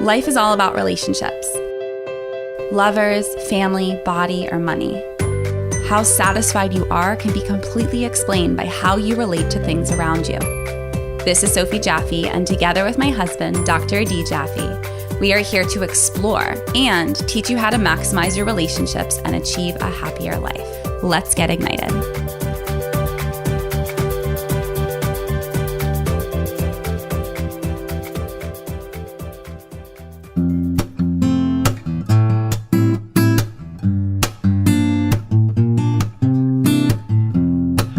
Life is all about relationships. Lovers, family, body, or money. How satisfied you are can be completely explained by how you relate to things around you. This is Sophie Jaffe, and together with my husband, Dr. Adi Jaffe, we are here to explore and teach you how to maximize your relationships and achieve a happier life. Let's get ignited.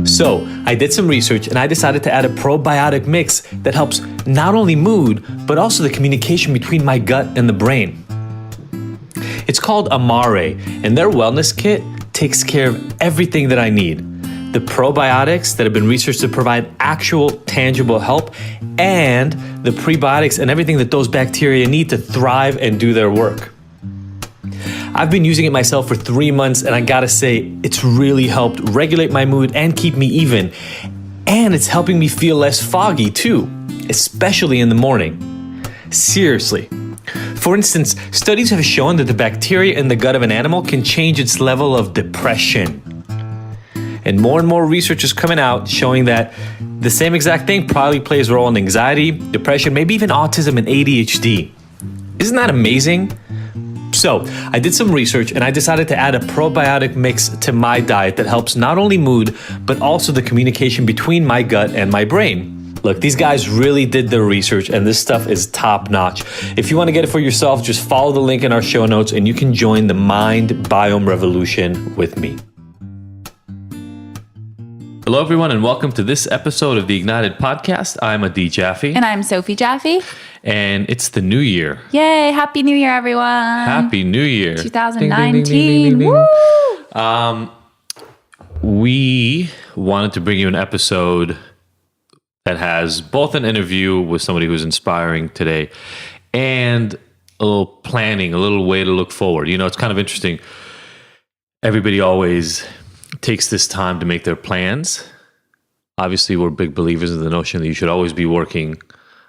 So I did some research and I decided to add a probiotic mix that helps not only mood, but also the communication between my gut and the brain. It's called Amare, and their wellness kit takes care of everything that I need. The probiotics that have been researched to provide actual tangible help, and the prebiotics and everything that those bacteria need to thrive and do their work. I've been using it myself for 3 months, and I gotta say, it's really helped regulate my mood and keep me even. And it's helping me feel less foggy too, especially in the morning. Seriously. For instance, studies have shown that the bacteria in the gut of an animal can change its level of depression. And more research is coming out showing that the same exact thing probably plays a role in anxiety, depression, maybe even autism and ADHD. Isn't that amazing? So I did some research and I decided to add a probiotic mix to my diet that helps not only mood, but also the communication between my gut and my brain. Look, these guys really did their research and this stuff is top notch. If you want to get it for yourself, just follow the link in our show notes and you can join the mind biome revolution with me. Hello, everyone, and welcome to this episode of the Ignited Podcast. I'm Adi Jaffe. And I'm Sophie Jaffe. And it's the new year. Yay! Happy New Year, everyone! Happy New Year! 2019. Ding, ding, ding, Woo! We wanted to bring you an episode that has both an interview with somebody who's inspiring today and a little planning, a little way to look forward. You know, it's kind of interesting. Everybody always takes this time to make their plans. Obviously, we're big believers in the notion that you should always be working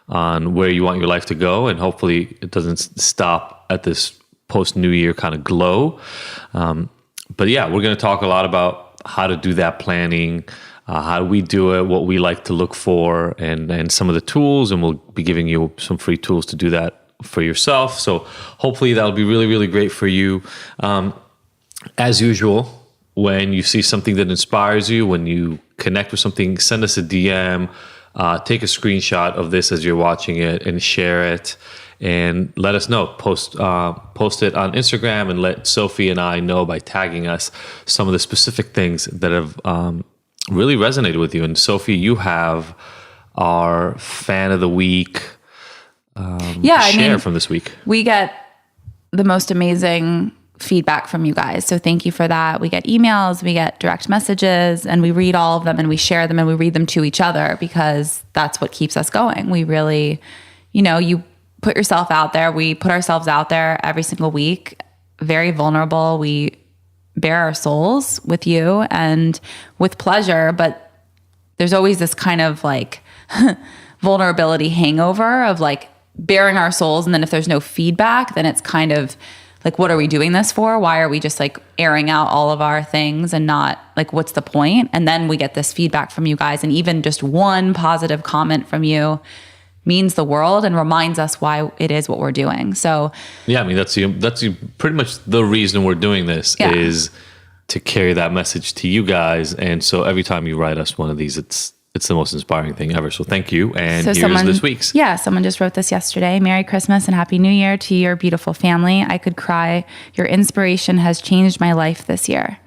on where you want your life to go, and hopefully it doesn't stop at this post-New Year kind of glow. But yeah, we're going to talk a lot about how to do that planning, how we do it, what we like to look for, and some of the tools, and we'll be giving you some free tools to do that for yourself. So hopefully that'll be really, really great for you. As usual, when you see something that inspires you, when you connect with something, send us a DM, take a screenshot of this as you're watching it and share it and let us know. Post it on Instagram and let Sophie and I know by tagging us some of the specific things that have really resonated with you. And Sophie, you have our fan of the week share from this week. We get the most amazing feedback from you guys. So thank you for that. We get emails, we get direct messages, and we read all of them and we share them and we read them to each other because that's what keeps us going. We really, you put yourself out there. We put ourselves out there every single week, very vulnerable. We bare our souls with you and with pleasure, but there's always this kind of like vulnerability hangover of like baring our souls. And then if there's no feedback, then it's kind of like, what are we doing this for? Why are we just like airing out all of our things and not like, what's the point? And then we get this feedback from you guys. And even just one positive comment from you means the world and reminds us why it is what we're doing. So yeah, I mean, that's pretty much the reason we're doing this is to carry that message to you guys. And so every time you write us one of these, it's the most inspiring thing ever. So thank you. And so here's this week's. Yeah, someone just wrote this yesterday. Merry Christmas and Happy New Year to your beautiful family. I could cry. Your inspiration has changed my life this year.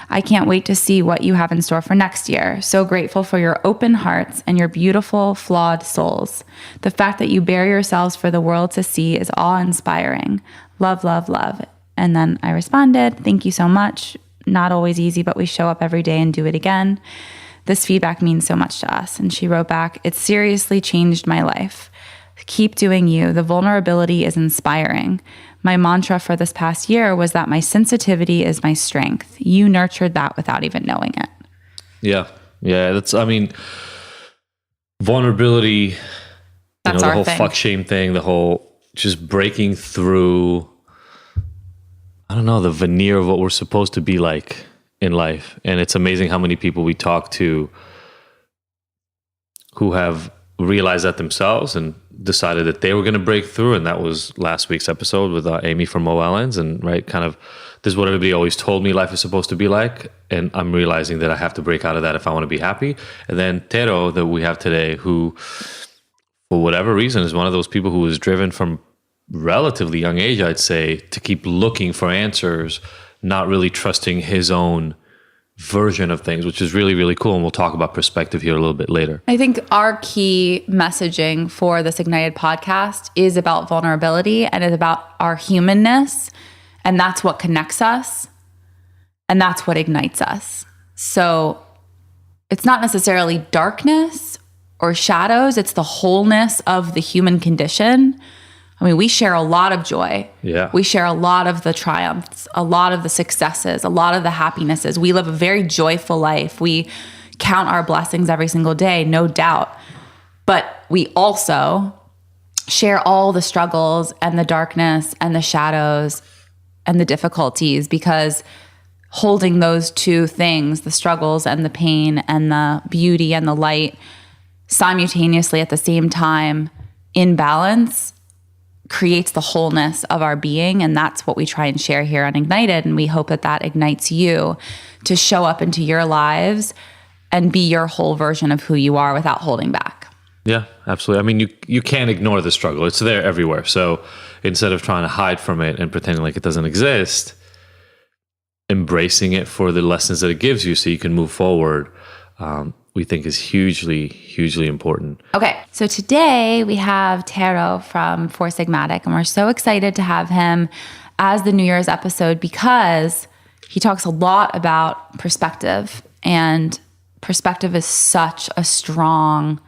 I can't wait to see what you have in store for next year. So grateful for your open hearts and your beautiful, flawed souls. The fact that you bare yourselves for the world to see is awe-inspiring. Love, love, love. And then I responded, thank you so much. Not always easy, but we show up every day and do it again. This feedback means so much to us. And she wrote back, it seriously changed my life. Keep doing you. The vulnerability is inspiring. My mantra for this past year was that my sensitivity is my strength. You nurtured that without even knowing it. Yeah. Vulnerability, That's the our whole thing. fuck shame thing, the whole just breaking through, I don't know, the veneer of what we're supposed to be like in life. And it's amazing how many people we talk to who have realized that themselves and decided that they were going to break through. And that was last week's episode with Amy from Mo Ellens. And kind of, this is what everybody always told me life is supposed to be like. And I'm realizing that I have to break out of that if I want to be happy. And then Tero, that we have today, who, for whatever reason, is one of those people who was driven from relatively young age, I'd say, to keep looking for answers, not really trusting his own version of things, which is really, really cool. And we'll talk about perspective here a little bit later. I think our key messaging for this Ignited podcast is about vulnerability and is about our humanness. And that's what connects us. And that's what ignites us. So it's not necessarily darkness or shadows. It's the wholeness of the human condition. I mean, we share a lot of joy. Yeah. We share a lot of the triumphs, a lot of the successes, a lot of the happinesses. We live a very joyful life. We count our blessings every single day, no doubt. But we also share all the struggles and the darkness and the shadows and the difficulties, because holding those two things, the struggles and the pain and the beauty and the light, simultaneously at the same time in balance, creates the wholeness of our being. And that's what we try and share here on Ignited. And we hope that that ignites you to show up into your lives and be your whole version of who you are without holding back. Yeah, absolutely. I mean, you can't ignore the struggle. It's there everywhere. So instead of trying to hide from it and pretending like it doesn't exist, embracing it for the lessons that it gives you so you can move forward, we think is hugely, hugely important. Okay, so today we have Tero from Four Sigmatic, and we're so excited to have him as the New Year's episode because he talks a lot about perspective, and perspective is such a strong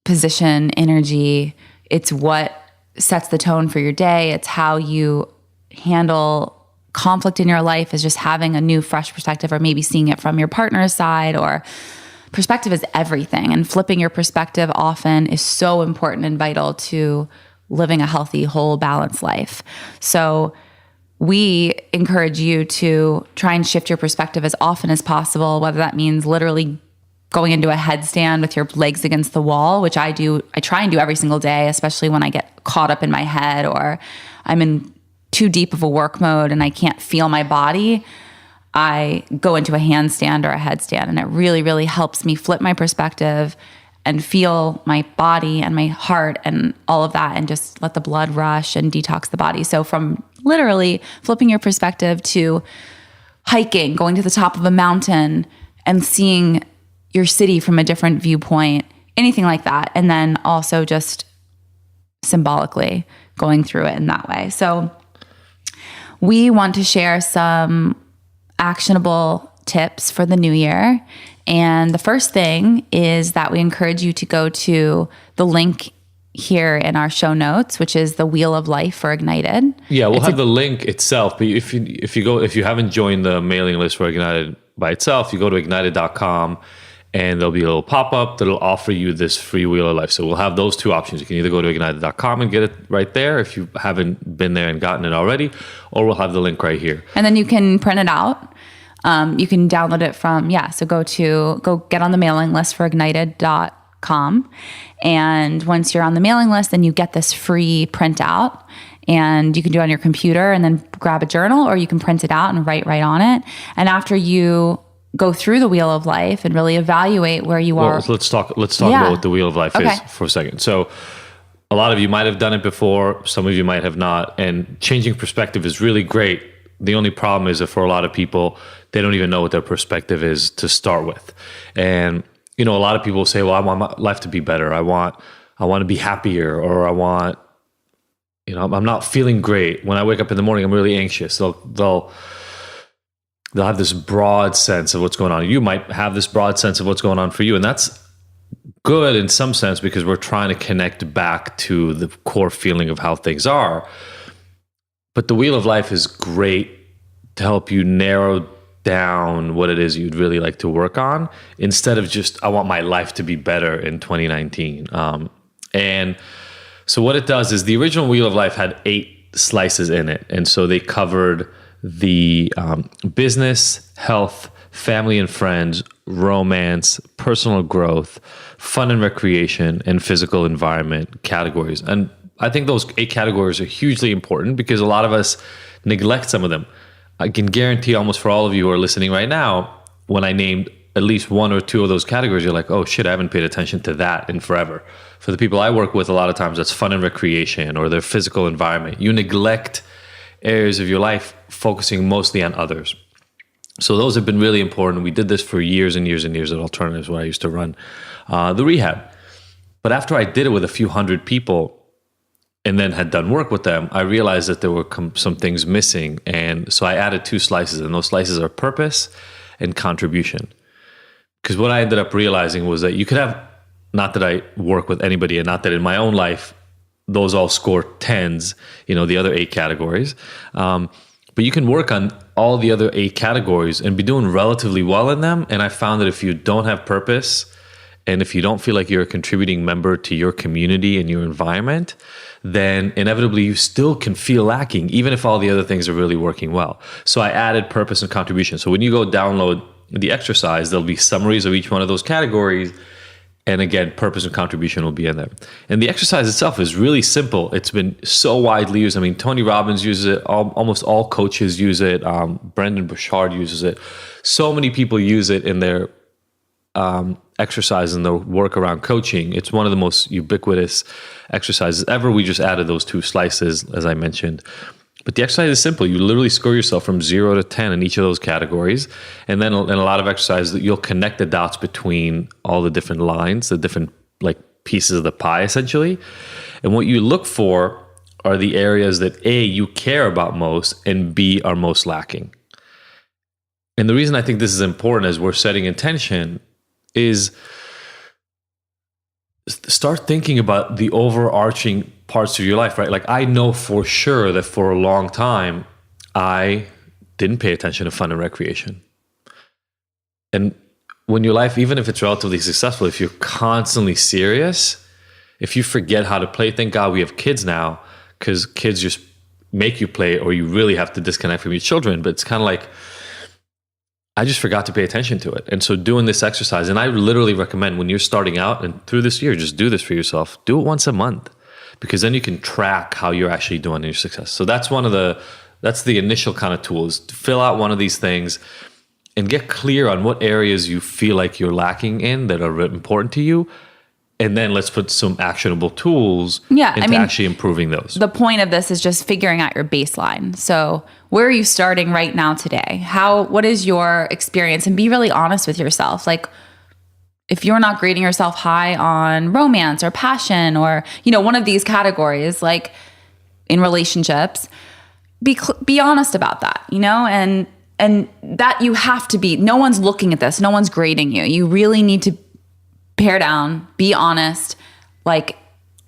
position, energy. It's what sets the tone for your day. It's how you handle conflict in your life, is just having a new, fresh perspective, or maybe seeing it from your partner's side. Or perspective is everything. And flipping your perspective often is so important and vital to living a healthy, whole, balanced life. So we encourage you to try and shift your perspective as often as possible, whether that means literally going into a headstand with your legs against the wall, which I do. I try and do every single day, especially when I get caught up in my head or I'm in too deep of a work mode and I can't feel my body. I go into a handstand or a headstand, and it really, really helps me flip my perspective and feel my body and my heart and all of that, and just let the blood rush and detox the body. So from literally flipping your perspective to hiking, going to the top of a mountain and seeing your city from a different viewpoint, anything like that. And then also just symbolically going through it in that way. So we want to share some actionable tips for the new year. And the first thing is that we encourage you to go to the link here in our show notes, which is the Wheel of Life for Ignited. Yeah, we'll have the link itself. But if you haven't joined the mailing list for Ignited by itself, you go to ignited.com and there'll be a little pop-up that'll offer you this free Wheel of Life. So we'll have those two options. You can either go to ignited.com and get it right there if you haven't been there and gotten it already, or we'll have the link right here. And then you can print it out. You can download it from, so go get on the mailing list for ignited.com. And once you're on the mailing list, then you get this free printout, and you can do it on your computer and then grab a journal, or you can print it out and write right on it. And after you go through the Wheel of Life and really evaluate where you are. Let's talk about what the Wheel of Life is for a second. So a lot of you might have done it before. Some of you might have not. And changing perspective is really great. The only problem is that for a lot of people, they don't even know what their perspective is to start with. And, a lot of people say, well, I want my life to be better. I want to be happier, or I want, I'm not feeling great. When I wake up in the morning, I'm really anxious. They'll have this broad sense of what's going on. You might have this broad sense of what's going on for you. And that's good in some sense, because we're trying to connect back to the core feeling of how things are. But the Wheel of Life is great to help you narrow down what it is you'd really like to work on, instead of just, I want my life to be better in 2019. And So what it does is the original Wheel of Life had 8 slices in it. And so they covered the business, health, family and friends, romance, personal growth, fun and recreation, and physical environment categories. And I think those 8 categories are hugely important because a lot of us neglect some of them. I can guarantee almost for all of you who are listening right now, when I named at least 1 or 2 of those categories, you're like, oh shit, I haven't paid attention to that in forever. For the people I work with, a lot of times that's fun and recreation or their physical environment. You neglect areas of your life focusing mostly on others. So those have been really important. We did this for years and years and years at Alternatives, where I used to run the rehab. But after I did it with a few hundred people and then had done work with them, I realized that there were some things missing. And so I added 2 slices, and those slices are purpose and contribution. Because what I ended up realizing was that you could have, not that I work with anybody and not that in my own life, those all score 10s, the other 8 categories. But you can work on all the other 8 categories and be doing relatively well in them. And I found that if you don't have purpose and if you don't feel like you're a contributing member to your community and your environment, then inevitably you still can feel lacking, even if all the other things are really working well. So I added purpose and contribution. So when you go download the exercise, there'll be summaries of each one of those categories. And again, purpose and contribution will be in there. And the exercise itself is really simple. It's been so widely used. I mean, Tony Robbins uses it. Almost all coaches use it. Brendan Burchard uses it. So many people use it in their exercise and their work around coaching. It's one of the most ubiquitous exercises ever. We just added those 2 slices, as I mentioned. But the exercise is simple. You literally score yourself from 0 to 10 in each of those categories. And then in a lot of exercises, you'll connect the dots between all the different lines, the different pieces of the pie, essentially. And what you look for are the areas that A, you care about most, and B, are most lacking. And the reason I think this is important as we're setting intention is start thinking about the overarching parts of your life, right? Like I know for sure that for a long time, I didn't pay attention to fun and recreation. And when your life, even if it's relatively successful, if you're constantly serious, if you forget how to play, thank God we have kids now, because kids just make you play or you really have to disconnect from your children. But it's kind of like, I just forgot to pay attention to it. And so doing this exercise, and I literally recommend when you're starting out and through this year, just do this for yourself. Do it once a month, because then you can track how you're actually doing in your success. So that's that's the initial kind of tools. Fill out one of these things and get clear on what areas you feel like you're lacking in that are important to you. And then let's put some actionable tools into actually improving those. The point of this is just figuring out your baseline. So where are you starting right now today? What is your experience? And be really honest with yourself. Like if you're not grading yourself high on romance or passion or, one of these categories, like in relationships, be honest about that, and that you have to be, no one's looking at this. No one's grading you. You really need to pare down, be honest,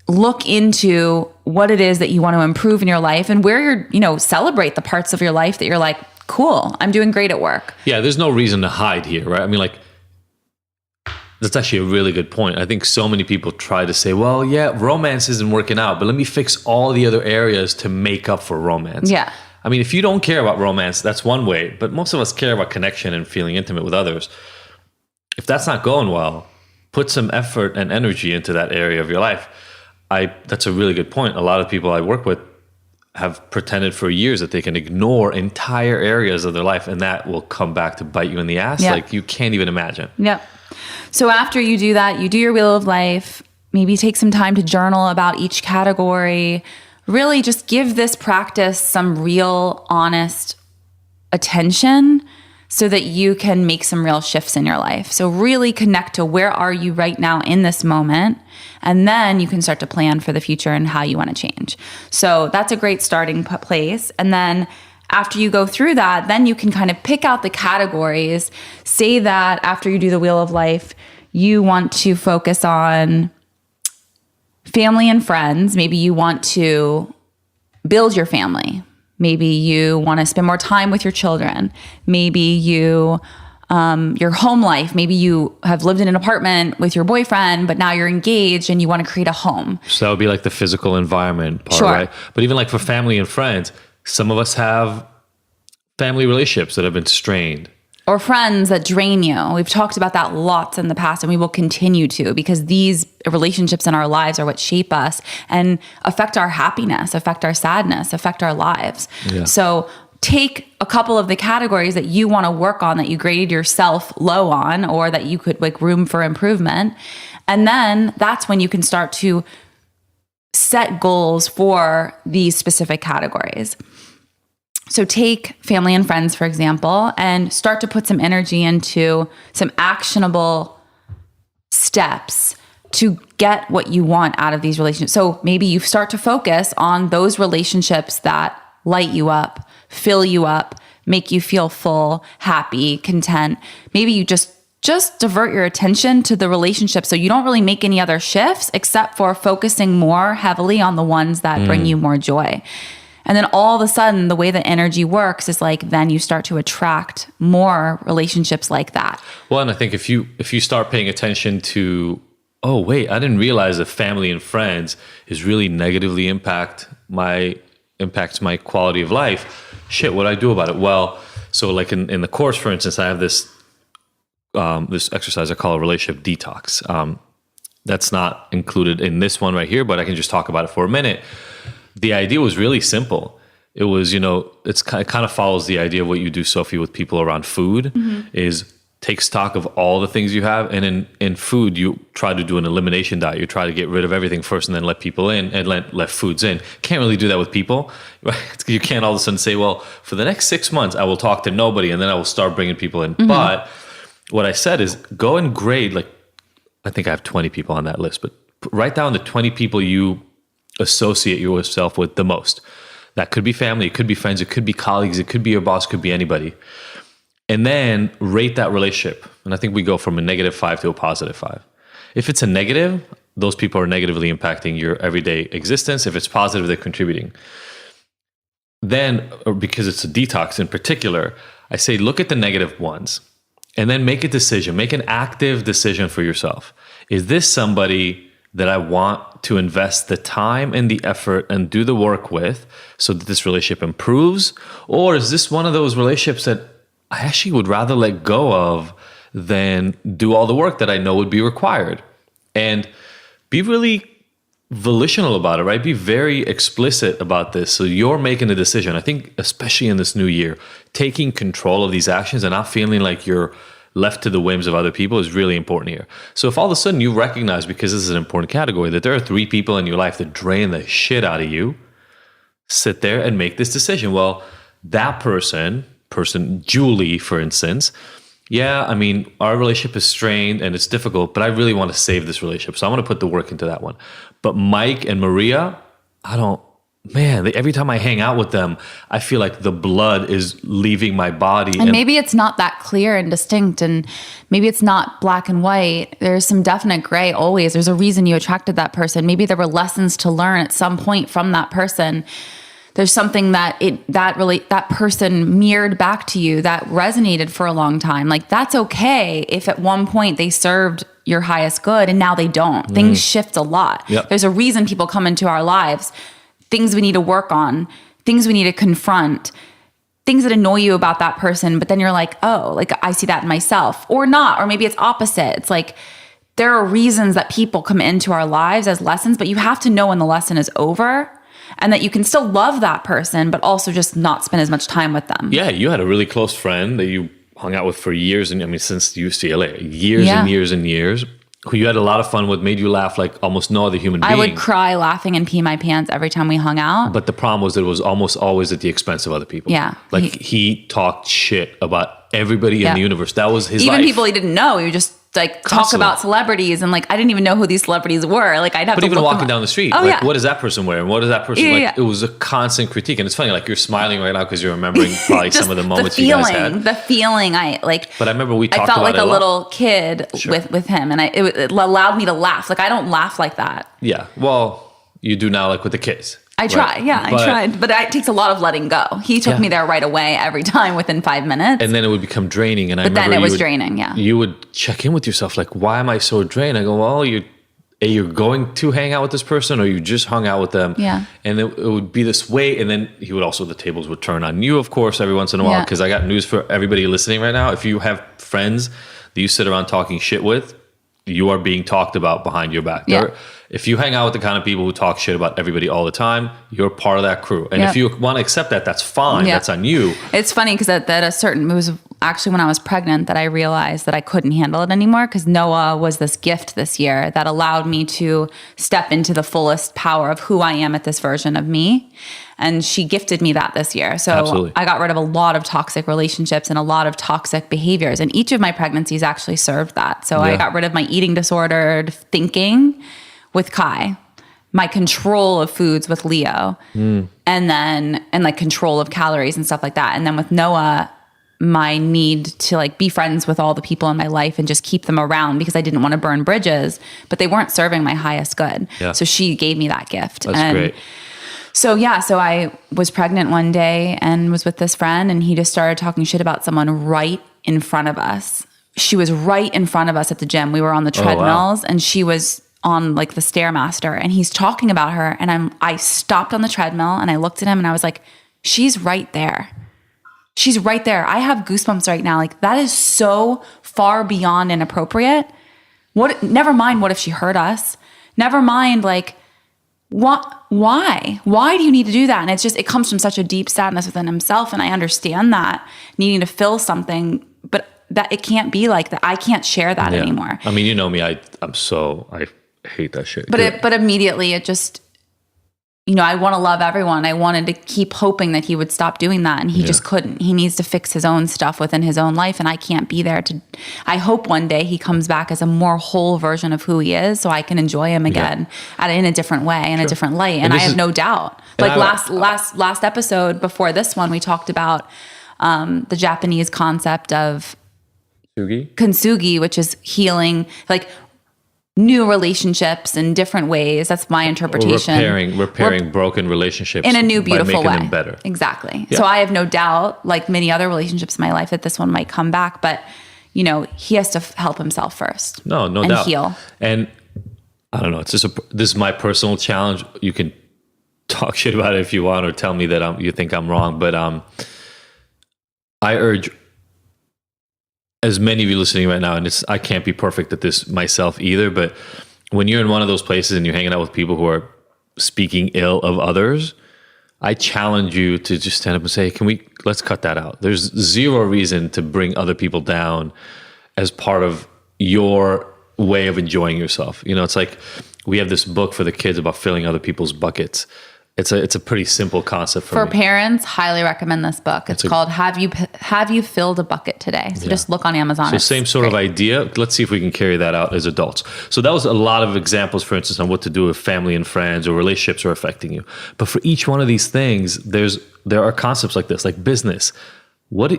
look into what it is that you want to improve in your life and where celebrate the parts of your life that you're like, cool, I'm doing great at work. Yeah, there's no reason to hide here, right? I mean, that's actually a really good point. I think so many people try to say, well, yeah, romance isn't working out, but let me fix all the other areas to make up for romance. Yeah. I mean, if you don't care about romance, that's one way, but most of us care about connection and feeling intimate with others. If that's not going well, put some effort and energy into that area of your life. That's a really good point. A lot of people I work with have pretended for years that they can ignore entire areas of their life, and that will come back to bite you in the ass. Yeah. Like you can't even imagine. Yep. So after you do that, you do your Wheel of Life, maybe take some time to journal about each category. Really just give this practice some real, honest attention so that you can make some real shifts in your life. So really connect to where are you right now in this moment, and then you can start to plan for the future and how you want to change. So that's a great starting place. And then after you go through that, then you can kind of pick out the categories. Say that after you do the Wheel of Life, you want to focus on family and friends. Maybe you want to build your family. Maybe you want to spend more time with your children. Maybe you your home life. Maybe you have lived in an apartment with your boyfriend, but now you're engaged and you want to create a home. So that would be like the physical environment part, Sure. right? But even like for family and friends, some of us have family relationships that have been strained. Or friends that drain you. We've talked about that lots in the past, and we will continue to, because these relationships in our lives are what shape us and affect our happiness, affect our sadness, affect our lives. Yeah. So take a couple of the categories that you want to work on, that you graded yourself low on, or that you could like room for improvement. And then that's when you can start to set goals for these specific categories. So take family and friends, for example, and start to put some energy into some actionable steps to get what you want out of these relationships. So maybe you start to focus on those relationships that light you up, fill you up, make you feel full, happy, content. Maybe you just divert your attention to the relationship, so you don't really make any other shifts except for focusing more heavily on the ones that bring you more joy. And then all of a sudden, the way the energy works is like, then you start to attract more relationships like that. Well, and I think if you start paying attention to, oh wait, I didn't realize that family and friends is really negatively impacts my quality of life. Shit, what do I do about it? Well, so like in the course, for instance, I have this exercise I call a relationship detox. That's not included in this one right here, but I can just talk about it for a minute. The idea was really simple. It was, it kind of follows the idea of what you do, Sophie, with people around food, is take stock of all the things you have. And in food, you try to do an elimination diet. You try to get rid of everything first and then let people in and let foods in. Can't really do that with people. Right? You can't all of a sudden say, well, for the next 6 months, I will talk to nobody and then I will start bringing people in. But what I said is go and grade, like, I think I have 20 people on that list, but write down the 20 people you associate yourself with the most. That could be family, it could be friends, it could be colleagues, it could be your boss, it could be anybody. And then rate that relationship. And I think we go from a -5 to a +5. If it's a negative, those people are negatively impacting your everyday existence. If it's positive, they're contributing. Then, or because it's a detox in particular, I say look at the negative ones and then make a decision, make an active decision for yourself. Is this somebody that I want to invest the time and the effort and do the work with so that this relationship improves? Or is this one of those relationships that I actually would rather let go of than do all the work that I know would be required? And be really volitional about it, right? Be very explicit about this. So you're making a decision. I think especially in this new year, taking control of these actions and not feeling like you're left to the whims of other people is really important here. So if all of a sudden you recognize, because this is an important category, that there are 3 people in your life that drain the shit out of you, sit there and make this decision. Well, that person, Julie, for instance, yeah, I mean, our relationship is strained and it's difficult, but I really want to save this relationship. So I want to put the work into that one. But Mike and Maria, every time I hang out with them, I feel like the blood is leaving my body. And maybe it's not that clear and distinct, and maybe it's not black and white. There's some definite gray always. There's a reason you attracted that person. Maybe there were lessons to learn at some point from that person. There's something that person mirrored back to you that resonated for a long time. Like, that's okay if at one point they served your highest good and now they don't. Things shift a lot. Yep. There's a reason people come into our lives. Things we need to work on, things we need to confront, things that annoy you about that person. But then you're like, oh, like I see that in myself, or not. Or maybe it's opposite. It's like, there are reasons that people come into our lives as lessons, but you have to know when the lesson is over and that you can still love that person, but also just not spend as much time with them. Yeah, you had a really close friend that you hung out with for years. And I mean, since UCLA, years and years, who you had a lot of fun with, made you laugh like almost no other human being. I would cry laughing and pee my pants every time we hung out. But the problem was that it was almost always at the expense of other people. Yeah. Like he talked shit about everybody in the universe. That was his life. Even people he didn't know. He would just like talk about celebrities, and like I didn't even know who these celebrities were. Like I'd have to. But even look walking them down the street, oh, like what does that person wear, and what does that person It was a constant critique, and it's funny. Like you're smiling right now because you're remembering probably some of the moments you guys had. The feeling I like. But I remember we talked about it. I felt like a little kid Sure. with him, and it allowed me to laugh. Like I don't laugh like that. Yeah, well, you do now, like with the kids. I try. Right? Yeah, I tried. But it takes a lot of letting go. He took me there right away every time within 5 minutes. And then it would become draining. And then it was draining, yeah. You would check in with yourself, like, why am I so drained? I go, well, you're going to hang out with this person, or you just hung out with them. Yeah. And it would be this way. And then the tables would turn on you, of course, every once in a while. Because I got news for everybody listening right now. If you have friends that you sit around talking shit with, you are being talked about behind your back. Yeah. If you hang out with the kind of people who talk shit about everybody all the time, you're part of that crew. And if you want to accept that, that's fine. That's on you. It's funny because it was actually when I was pregnant that I realized that I couldn't handle it anymore, because Noah was this gift this year that allowed me to step into the fullest power of who I am at this version of me. And she gifted me that this year. So Absolutely. I got rid of a lot of toxic relationships and a lot of toxic behaviors. And each of my pregnancies actually served that. So I got rid of my eating disordered thinking with Kai, my control of foods with Leo, and like control of calories and stuff like that. And then with Noah, my need to like be friends with all the people in my life and just keep them around because I didn't want to burn bridges, but they weren't serving my highest good. Yeah. So she gave me that gift. That's great. So I was pregnant one day and was with this friend, and he just started talking shit about someone right in front of us. She was right in front of us at the gym. We were on the treadmills, and she was on like the Stairmaster, and he's talking about her. And I stopped on the treadmill and I looked at him and I was like, she's right there. She's right there. I have goosebumps right now. Like, that is so far beyond inappropriate. Never mind what if she hurt us? Never mind, like, what? Why? Why do you need to do that? And it comes from such a deep sadness within himself. And I understand that, needing to fill something, but that it can't be like that. I can't share that anymore. I mean, you know me, I hate that shit. But immediately it just, I want to love everyone. I wanted to keep hoping that he would stop doing that, and he just couldn't. He needs to fix his own stuff within his own life, and I can't be there I hope one day he comes back as a more whole version of who he is, so I can enjoy him again in a different way, in a different light. And I have no doubt. Like last episode before this one, we talked about the Japanese concept of kintsugi, which is healing, like new relationships in different ways. That's my interpretation. Repairing broken relationships in a new, beautiful by making way. them better. Exactly. Yeah. So I have no doubt, like many other relationships in my life, that this one might come back, but he has to help himself first. No doubt. And heal. And I don't know. It's just this is my personal challenge. You can talk shit about it if you want, or tell me that you think I'm wrong. But I urge as many of you listening right now, and I can't be perfect at this myself either, but when you're in one of those places and you're hanging out with people who are speaking ill of others, I challenge you to just stand up and say, let's cut that out. There's zero reason to bring other people down as part of your way of enjoying yourself. It's like we have this book for the kids about filling other people's buckets. It's a pretty simple concept for me. Parents, highly recommend this book. It's called Have You Filled a Bucket Today? So just look on Amazon. So same sort of idea. Let's see if we can carry that out as adults. So that was a lot of examples, for instance, on what to do if family and friends or relationships are affecting you. But for each one of these things, there are concepts like this, like business.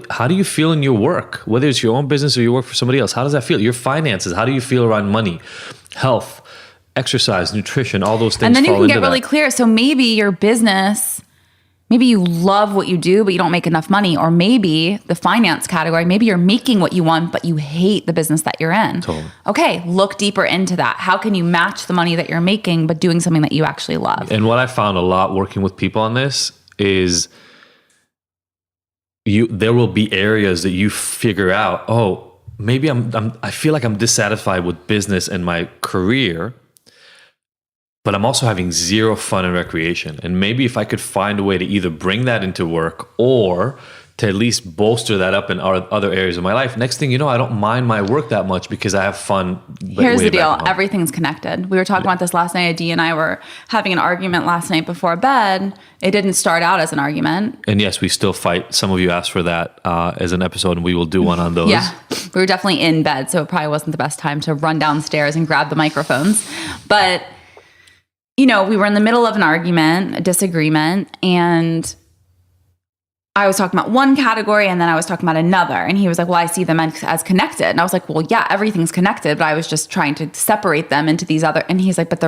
How do you feel in your work? Whether it's your own business or you work for somebody else, how does that feel? Your finances, how do you feel around money, health, exercise, nutrition, all those things. And then you can get really clear. So maybe your business, maybe you love what you do, but you don't make enough money. Or maybe the finance category, maybe you're making what you want, but you hate the business that you're in. Totally. Okay, look deeper into that. How can you match the money that you're making, but doing something that you actually love? And what I found a lot working with people on this is there will be areas that you figure out, maybe I feel like I'm dissatisfied with business and my career, but I'm also having zero fun and recreation. And maybe if I could find a way to either bring that into work or to at least bolster that up in other areas of my life, next thing you know, I don't mind my work that much because I have fun. Here's the deal. Everything's connected. We were talking about this last night. Dee and I were having an argument last night before bed. It didn't start out as an argument. And yes, we still fight. Some of you asked for that as an episode, and we will do one on those. Yeah, we were definitely in bed, so it probably wasn't the best time to run downstairs and grab the microphones. But we were in the middle of an argument, a disagreement, and I was talking about one category and then I was talking about another. And he was like, well, I see them as connected. And I was like, well, yeah, everything's connected, but I was just trying to separate them into these other. And he's like, but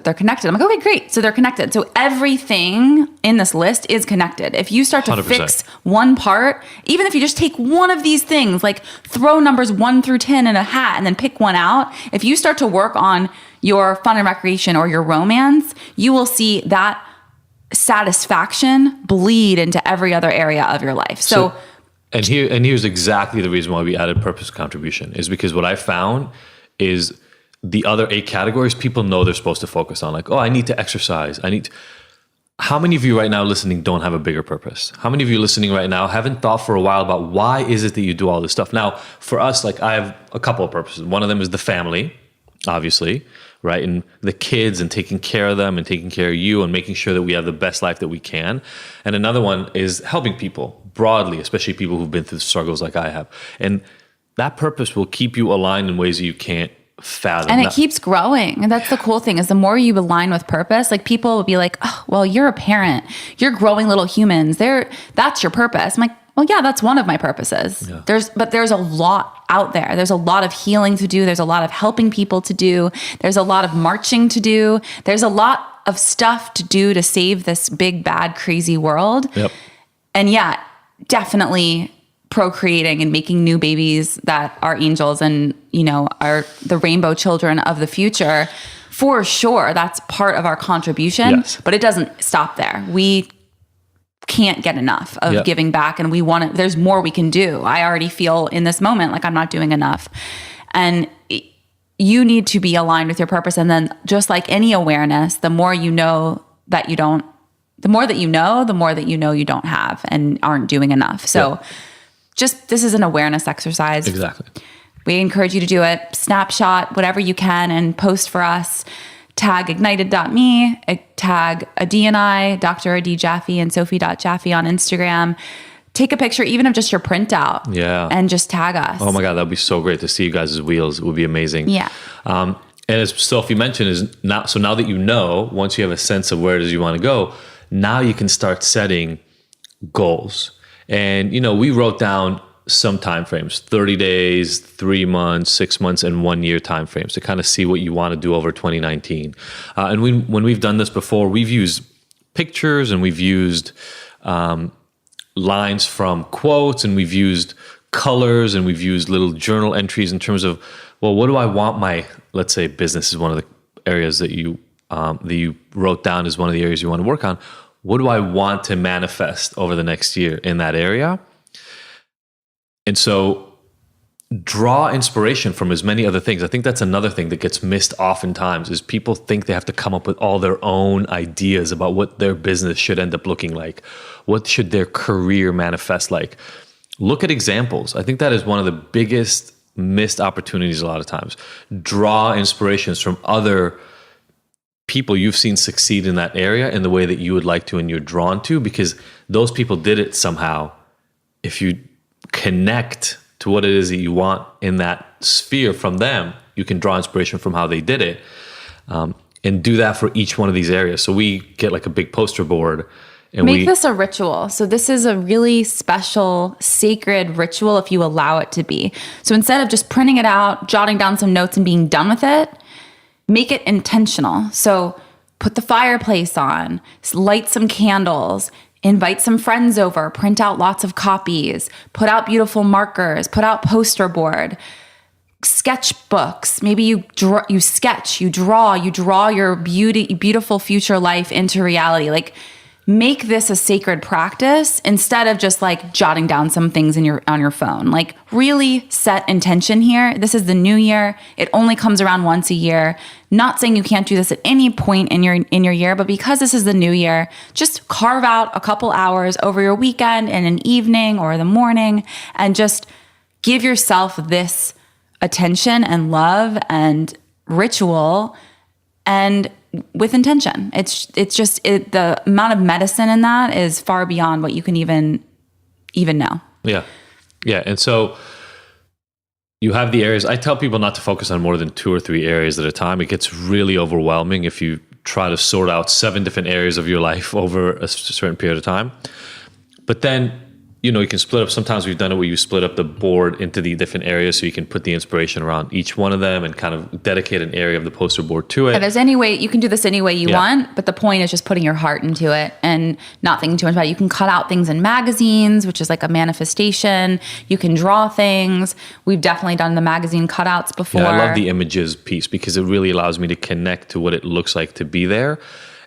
they're connected. I'm like, okay, great. So they're connected. So everything in this list is connected. If you start to 100%. fix one part, even if you just take one of these things, like throw numbers 1 through 10 in a hat and then pick one out, if you start to work on your fun and recreation or your romance, you will see that satisfaction bleed into every other area of your life. So here's exactly the reason why we added purpose contribution, is because what I found is the other 8 categories people know they're supposed to focus on. Like, oh, I need to exercise. How many of you right now listening don't have a bigger purpose? How many of you listening right now haven't thought for a while about why is it that you do all this stuff? Now, for us, like I have a couple of purposes. One of them is the family, obviously, right? And the kids and taking care of them and taking care of you and making sure that we have the best life that we can. And another one is helping people broadly, especially people who've been through struggles like I have. And that purpose will keep you aligned in ways that you can't fathom. And it keeps growing. And that's the cool thing, is the more you align with purpose, like people will be like, oh, well, you're a parent, you're growing little humans. That's your purpose. I'm like, well, yeah, that's one of my purposes. Yeah. There's a lot out there. There's a lot of healing to do. There's a lot of helping people to do. There's a lot of marching to do. There's a lot of stuff to do to save this big, bad, crazy world. Yep. And yeah, definitely procreating and making new babies that are angels and, are the rainbow children of the future. For sure, that's part of our contribution, yes. But it doesn't stop there. We can't get enough of giving back, and there's more we can do. I already feel in this moment like I'm not doing enough. And you need to be aligned with your purpose. And then just like any awareness, the more you know that you don't, the more that you know you don't have and aren't doing enough. So this is an awareness exercise. Exactly. We encourage you to do it. Snapshot whatever you can and post for us. Tag ignited.me, tag Adi and I, Dr. Adi Jaffe and Sophie.Jaffe on Instagram. Take a picture, even of just your printout. Yeah. And just tag us. Oh my God, that'd be so great to see you guys' wheels. It would be amazing. Yeah. And as Sophie mentioned, now that you know, once you have a sense of where it is you want to go, now you can start setting goals. And, we wrote down some timeframes, 30 days, 3 months, 6 months, and 1 year timeframes to kind of see what you want to do over 2019. And when we've done this before, we've used pictures and we've used lines from quotes, and we've used colors, and we've used little journal entries in terms of, well, what do I want let's say business is one of the areas that you wrote down as one of the areas you want to work on. What do I want to manifest over the next year in that area? And so draw inspiration from as many other things. I think that's another thing that gets missed oftentimes, is people think they have to come up with all their own ideas about what their business should end up looking like. What should their career manifest like? Look at examples. I think that is one of the biggest missed opportunities a lot of times. Draw inspirations from other people you've seen succeed in that area in the way that you would like to and you're drawn to, because those people did it somehow. If you connect to what it is that you want in that sphere from them, you can draw inspiration from how they did it, and do that for each one of these areas. So we get like a big poster board and make this a ritual. So this is a really special, sacred ritual if you allow it to be. So instead of just printing it out, jotting down some notes and being done with it, make it intentional. So put the fireplace on, light some candles, invite some friends over, print out lots of copies, put out beautiful markers, put out poster board, sketchbooks. Maybe you sketch, you draw your beautiful future life into reality. Like, make this a sacred practice instead of just like jotting down some things on your phone. Like, really set intention here. This is the new year. It only comes around once a year. Not saying you can't do this at any point in your year, but because this is the new year, just carve out a couple hours over your weekend and an evening or the morning and just give yourself this attention and love and ritual and with intention. It's just the amount of medicine in that is far beyond what you can even know. Yeah. And so you have the areas. I tell people not to focus on more than 2 or 3 areas at a time. It gets really overwhelming if you try to sort out 7 different areas of your life over a certain period of time. But then, you can split up. Sometimes we've done it where you split up the board into the different areas so you can put the inspiration around each one of them and kind of dedicate an area of the poster board to it. If there's any way, you can do this any way you want, but the point is just putting your heart into it and not thinking too much about it. You can cut out things in magazines, which is like a manifestation. You can draw things. We've definitely done the magazine cutouts before. Yeah, I love the images piece because it really allows me to connect to what it looks like to be there.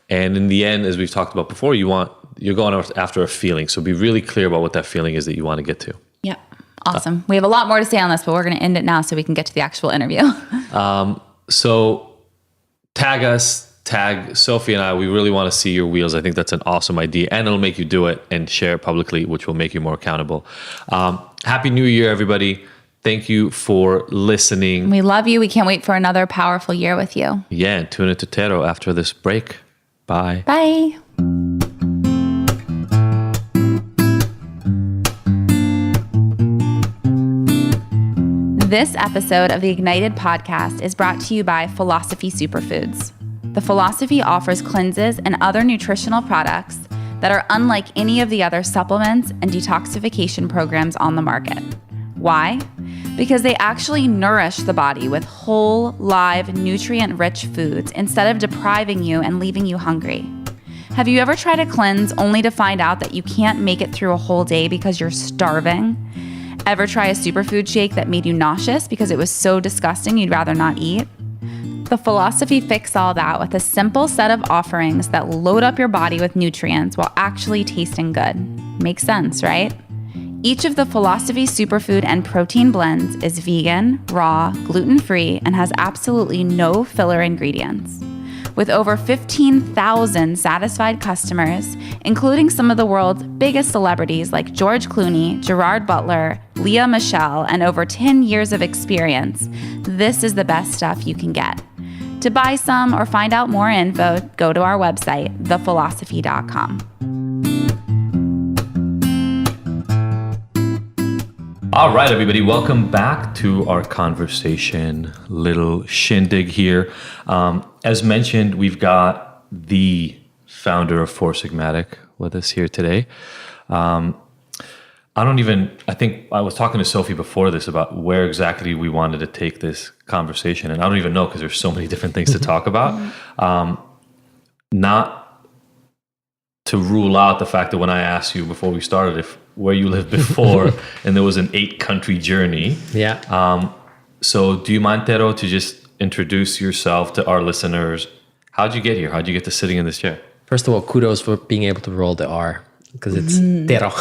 And in the end, as we've talked about before, you're going after a feeling. So be really clear about what that feeling is that you want to get to. Yep. Awesome. We have a lot more to say on this, but we're going to end it now so we can get to the actual interview. So tag us, tag Sophie and I. We really want to see your wheels. I think that's an awesome idea, and it'll make you do it and share it publicly, which will make you more accountable. Happy New Year, everybody. Thank you for listening. We love you. We can't wait for another powerful year with you. Yeah, and tune into Tero after this break. Bye. Bye. This episode of the Ignited podcast is brought to you by Philosophy Superfoods. The Philosophy offers cleanses and other nutritional products that are unlike any of the other supplements and detoxification programs on the market. Why? Because they actually nourish the body with whole, live, nutrient-rich foods instead of depriving you and leaving you hungry. Have you ever tried a cleanse only to find out that you can't make it through a whole day because you're starving? Ever try a superfood shake that made you nauseous because it was so disgusting you'd rather not eat? The Philosophy fix all that with a simple set of offerings that load up your body with nutrients while actually tasting good. Makes sense, right? Each of the Philosophy superfood and protein blends is vegan, raw, gluten-free, and has absolutely no filler ingredients. With over 15,000 satisfied customers, including some of the world's biggest celebrities like George Clooney, Gerard Butler, Lea Michele, and over 10 years of experience, this is the best stuff you can get. To buy some or find out more info, go to our website, thephilosophy.com. All right, everybody, welcome back to our conversation. Little shindig here. As mentioned, we've got the founder of Four Sigmatic with us here today. I think I was talking to Sophie before this about where exactly we wanted to take this conversation. And I don't even know because there's so many different things to talk about. Not to rule out the fact that when I asked you before we started where you lived before and there was an 8-country journey. Yeah. So do you mind, Tero, to just introduce yourself to our listeners? How'd you get here? How'd you get to sitting in this chair? First of all, kudos for being able to roll the R because it's Tero.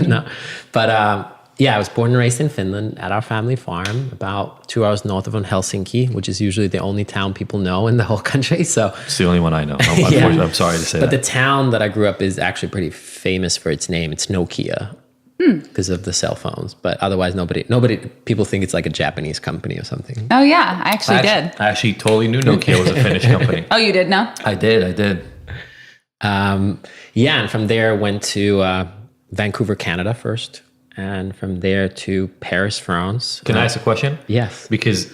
No. But I was born and raised in Finland at our family farm about 2 hours north of Helsinki, which is usually the only town people know in the whole country. So it's the only one I know. I'm sorry to say but that. The town that I grew up is actually pretty famous for its name. It's Nokia because of the cell phones. But otherwise, people think it's like a Japanese company or something. Oh, yeah, I actually did. I actually totally knew Nokia was a Finnish company. Oh, you did know? I did. And from there went to Vancouver, Canada first. And from there to Paris, France. Can I ask a question? Yes. Because,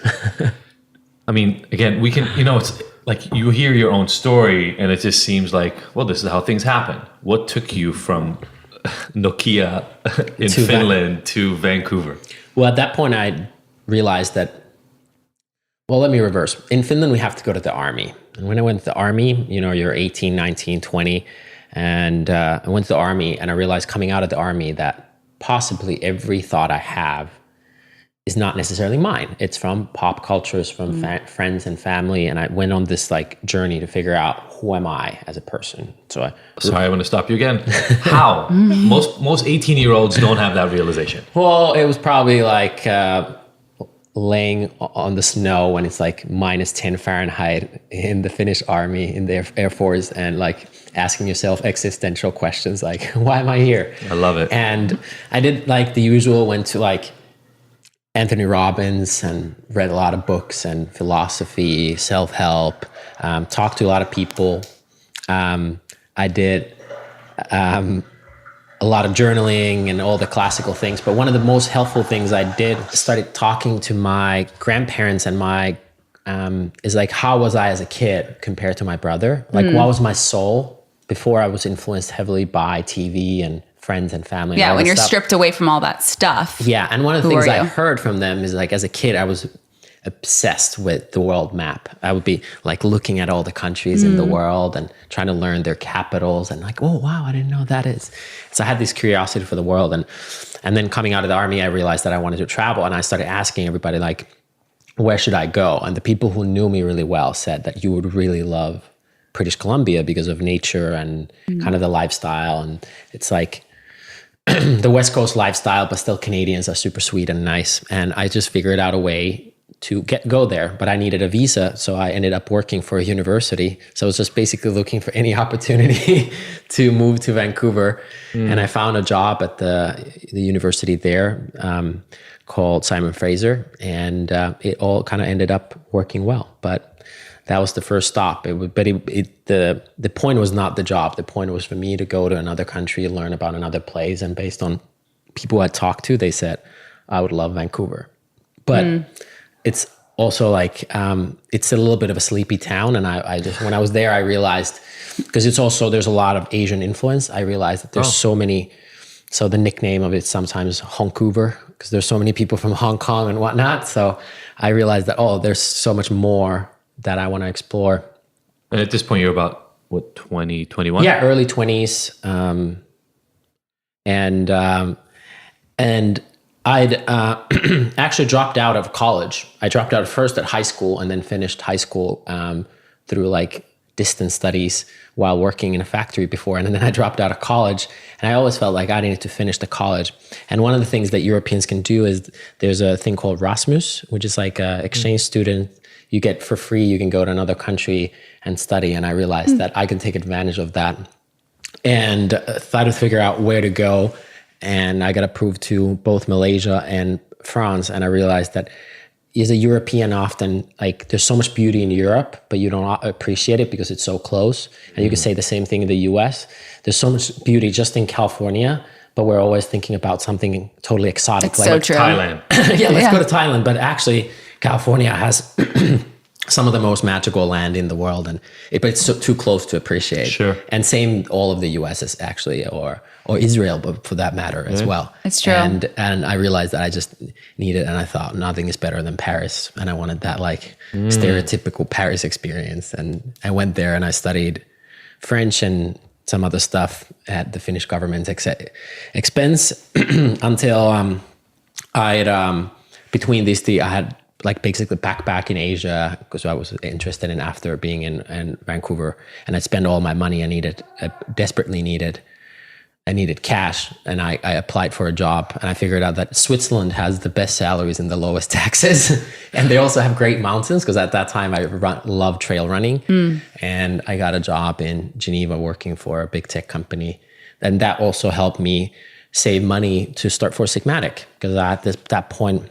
again, we can, it's like you hear your own story and it just seems like, well, this is how things happen. What took you from Nokia in Finland to Vancouver? Well, at that point, I realized that, let me reverse. In Finland, we have to go to the army. And when I went to the army, you're 18, 19, 20. And I went to the army and I realized coming out of the army that possibly every thought I have is not necessarily mine. It's from pop culture, it's from friends and family. And I went on this journey to figure out who am I as a person. Sorry, I'm going to stop you again. How? Most 18-year-olds don't have that realization. Well, it was probably laying on the snow when it's minus 10 Fahrenheit in the Finnish army, in the Air Force, and asking yourself existential questions like, why am I here? I love it. And I did the usual, went to Anthony Robbins and read a lot of books and philosophy, self-help, talked to a lot of people. I did a lot of journaling and all the classical things. But one of the most helpful things I did, started talking to my grandparents and is how was I as a kid compared to my brother? What was my soul before I was influenced heavily by TV and friends and family. Yeah, and all when this you're stuff. stripped away from all that stuff. Yeah, and one of the Who things are I you? heard from them is like, as a kid, I was obsessed with the world map. I would be like looking at all the countries in the world and trying to learn their capitals and like, oh wow, I didn't know that is. So I had this curiosity for the world, and then coming out of the army, I realized that I wanted to travel, and I started asking everybody like, where should I go? And the people who knew me really well said that you would really love British Columbia because of nature and kind of the lifestyle, and it's like the West Coast lifestyle, but still Canadians are super sweet and nice. And I just figured out a way to go there, but I needed a visa. So I ended up working for a university. So I was just basically looking for any opportunity to move to Vancouver. And I found a job at the university there called Simon Fraser. And it all kind of ended up working well. But that was the first stop. The point was not the job. The point was for me to go to another country, learn about another place. And based on people I talked to, they said, I would love Vancouver. But it's also like, it's a little bit of a sleepy town. And I just, when I was there, I realized, because it's also, there's a lot of Asian influence. I realized that there's so many, so the nickname of it sometimes Vancouver, because there's so many people from Hong Kong and whatnot. So I realized that, there's so much more that I want to explore. And at this point, you're about, what, 20, 21? Yeah, early 20s. And I'd actually dropped out of college. I dropped out first at high school and then finished high school through like distance studies while working in a factory before. And then I dropped out of college, and I always felt like I needed to finish the college. And one of the things that Europeans can do is there's a thing called Erasmus, which is like an exchange student. You get for free, you can go to another country and study. And I realized that I can take advantage of that, and thought to figure out where to go. And I got approved to both Malaysia and France. And I realized that as a European, often like there's so much beauty in Europe, but you don't appreciate it because it's so close. And you can say the same thing in the US. There's so much beauty just in California, but we're always thinking about something totally exotic. It's so true. Thailand. Yeah, let's go to Thailand. But actually, California has some of the most magical land in the world, but it's too close to appreciate. Sure. And same, all of the U.S. is actually, or Israel, but for that matter as well. It's true. And I realized that I just needed, and I thought nothing is better than Paris, and I wanted that like stereotypical Paris experience. And I went there and I studied French and some other stuff at the Finnish government's expense until between these three, I had like basically backpack in Asia because I was interested in after being in Vancouver, and I'd spend all my money I desperately needed cash, and I applied for a job, and I figured out that Switzerland has the best salaries and the lowest taxes, and they also have great mountains because at that time I loved trail running, and I got a job in Geneva working for a big tech company, and that also helped me save money to start Four Sigmatic because at that point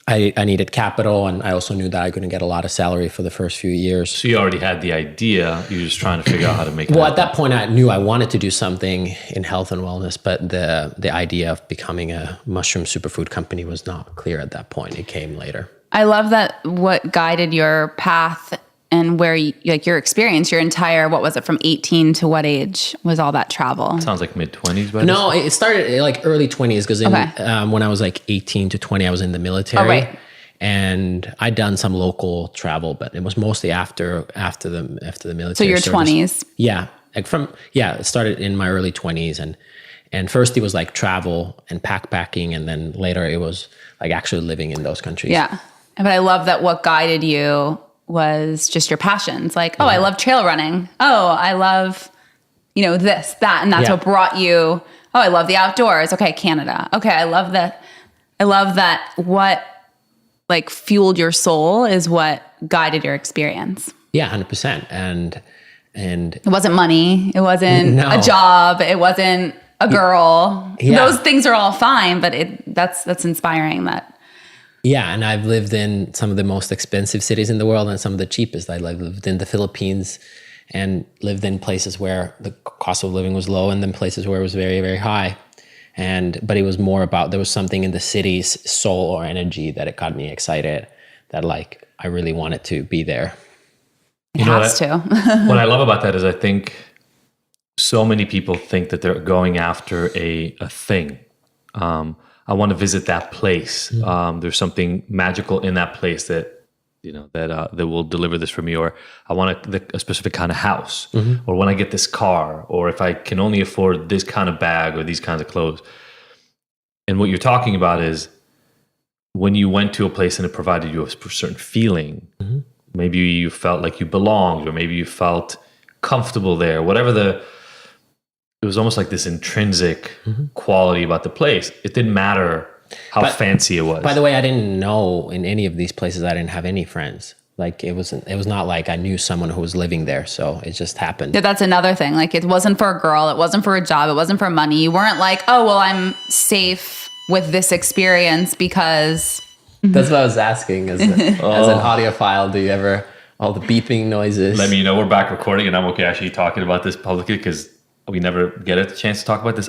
I needed capital, and I also knew that I couldn't get a lot of salary for the first few years. So you already had the idea. You're just trying to figure out how to make it Well, happen. at that point, I knew I wanted to do something in health and wellness, but the idea of becoming a mushroom superfood company was not clear at that point. It came later. I love that what guided your path and where like your experience, your entire, what was it, from 18 to what age was all that travel? Sounds like mid-20s, but No, it started like early 20s because Okay. When I was like 18 to 20, I was in the military. Oh, right. And I'd done some local travel, but it was mostly after the military. So your service. 20s. Yeah. It started in my early 20s, and first it was like travel and backpacking, and then later it was like actually living in those countries. Yeah. But I love that what guided you was just your passions. Like, I love trail running. Oh, I love, this, that. And that's what brought you, I love the outdoors. Okay, Canada. Okay, I love that. I love that what like fueled your soul is what guided your experience. Yeah, 100%. And It wasn't money. It wasn't a job. It wasn't a girl. Yeah. Those things are all fine, but that's inspiring that. Yeah, and I've lived in some of the most expensive cities in the world and some of the cheapest. I lived in the Philippines and lived in places where the cost of living was low, and then places where it was very, very high. But it was more about, there was something in the city's soul or energy that it got me excited, that like I really wanted to be there. It has to. What I love about that is I think so many people think that they're going after a thing. I want to visit that place. There's something magical in that place that that will deliver this for me, or I want a specific kind of house, or when I get this car, or if I can only afford this kind of bag or these kinds of clothes. And what you're talking about is when you went to a place and it provided you a certain feeling. Maybe you felt like you belonged, or maybe you felt comfortable there. It was almost like this intrinsic quality about the place. It didn't matter how fancy it was. By the way, I didn't know in any of these places, I didn't have any friends. Like it was not like I knew someone who was living there. So it just happened. Yeah, that's another thing. Like it wasn't for a girl. It wasn't for a job. It wasn't for money. You weren't like, oh, well, I'm safe with this experience because... That's what I was asking. As an audiophile, do you ever, all the beeping noises? Let me know we're back recording and I'm okay actually talking about this publicly because we never get a chance to talk about this.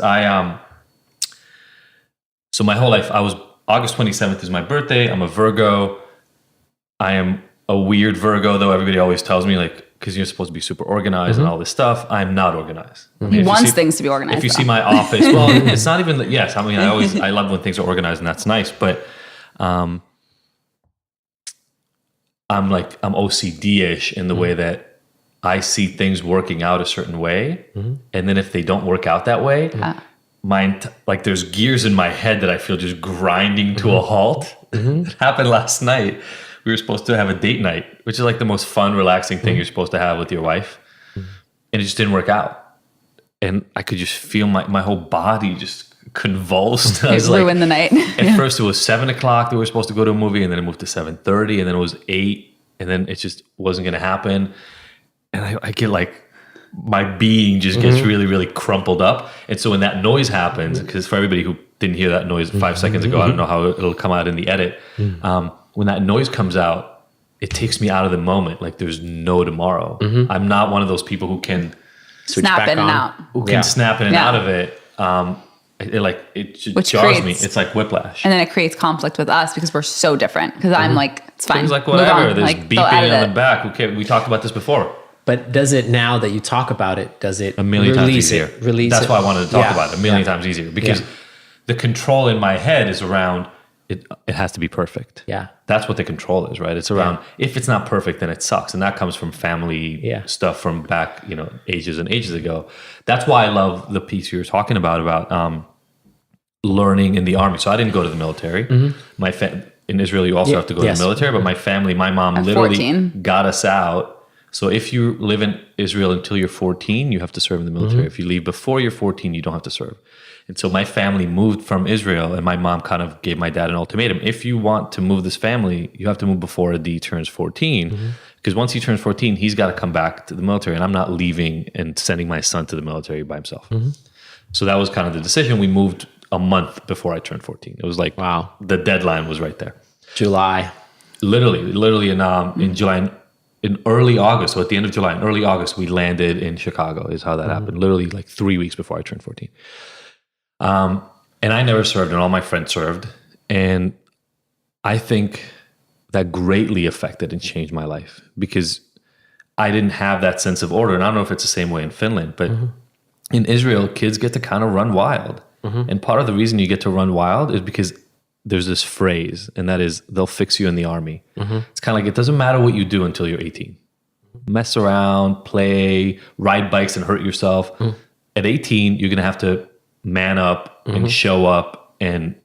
So my whole life, August 27th is my birthday. I'm a Virgo. I am a weird Virgo, though. Everybody always tells me, like, because you're supposed to be super organized and all this stuff. I'm not organized. He wants things to be organized. If you see my office, well, it's not even, yes. I mean, I love when things are organized and that's nice. But I'm OCD-ish in the way that I see things working out a certain way. And then if they don't work out that way, like there's gears in my head that I feel just grinding to a halt. It happened last night. We were supposed to have a date night, which is like the most fun, relaxing thing you're supposed to have with your wife. And it just didn't work out. And I could just feel my whole body just convulsed. It ruined the night. At first it was 7:00 that we were supposed to go to a movie, and then it moved to 7:30, and then it was 8, and then it just wasn't going to happen. And I get like, my being just gets really, really crumpled up. And so when that noise happens, because for everybody who didn't hear that noise 5 seconds ago, I don't know how it'll come out in the edit. When that noise comes out, it takes me out of the moment. Like there's no tomorrow. I'm not one of those people who can snap in and out. Who can snap in and out of it. It just jars me. It's like whiplash. And then it creates conflict with us because we're so different. Because I'm like, it's fine. It's like whatever. There's like, beeping on the back. Okay, we talked about this before. But does it, now that you talk about it, does it a million times easier? That's why I wanted to talk about it. A million times easier, because the control in my head is around it. It has to be perfect. Yeah, that's what the control is, right? It's around if it's not perfect, then it sucks, and that comes from family stuff from back, ages and ages ago. That's why I love the piece you were talking about learning in the army. So I didn't go to the military. In Israel, you also have to go to the military. But my family, my mom literally 14. Got us out. So if you live in Israel until you're 14, you have to serve in the military. If you leave before you're 14, you don't have to serve. And so my family moved from Israel, and my mom kind of gave my dad an ultimatum. If you want to move this family, you have to move before Adi turns 14. Because once he turns 14, he's got to come back to the military. And I'm not leaving and sending my son to the military by himself. So that was kind of the decision. We moved a month before I turned 14. It was like, wow, the deadline was right there. July. Literally in July. In early August, so at the end of July, in early August, we landed in Chicago, is how that happened. Literally like 3 weeks before I turned 14. And I never served, and all my friends served. And I think that greatly affected and changed my life because I didn't have that sense of order. And I don't know if it's the same way in Finland, but in Israel, kids get to kind of run wild. And part of the reason you get to run wild is because there's this phrase, and that is, they'll fix you in the army. It's kind of like, it doesn't matter what you do until you're 18. Mess around, play, ride bikes and hurt yourself. At 18, you're going to have to man up and show up, and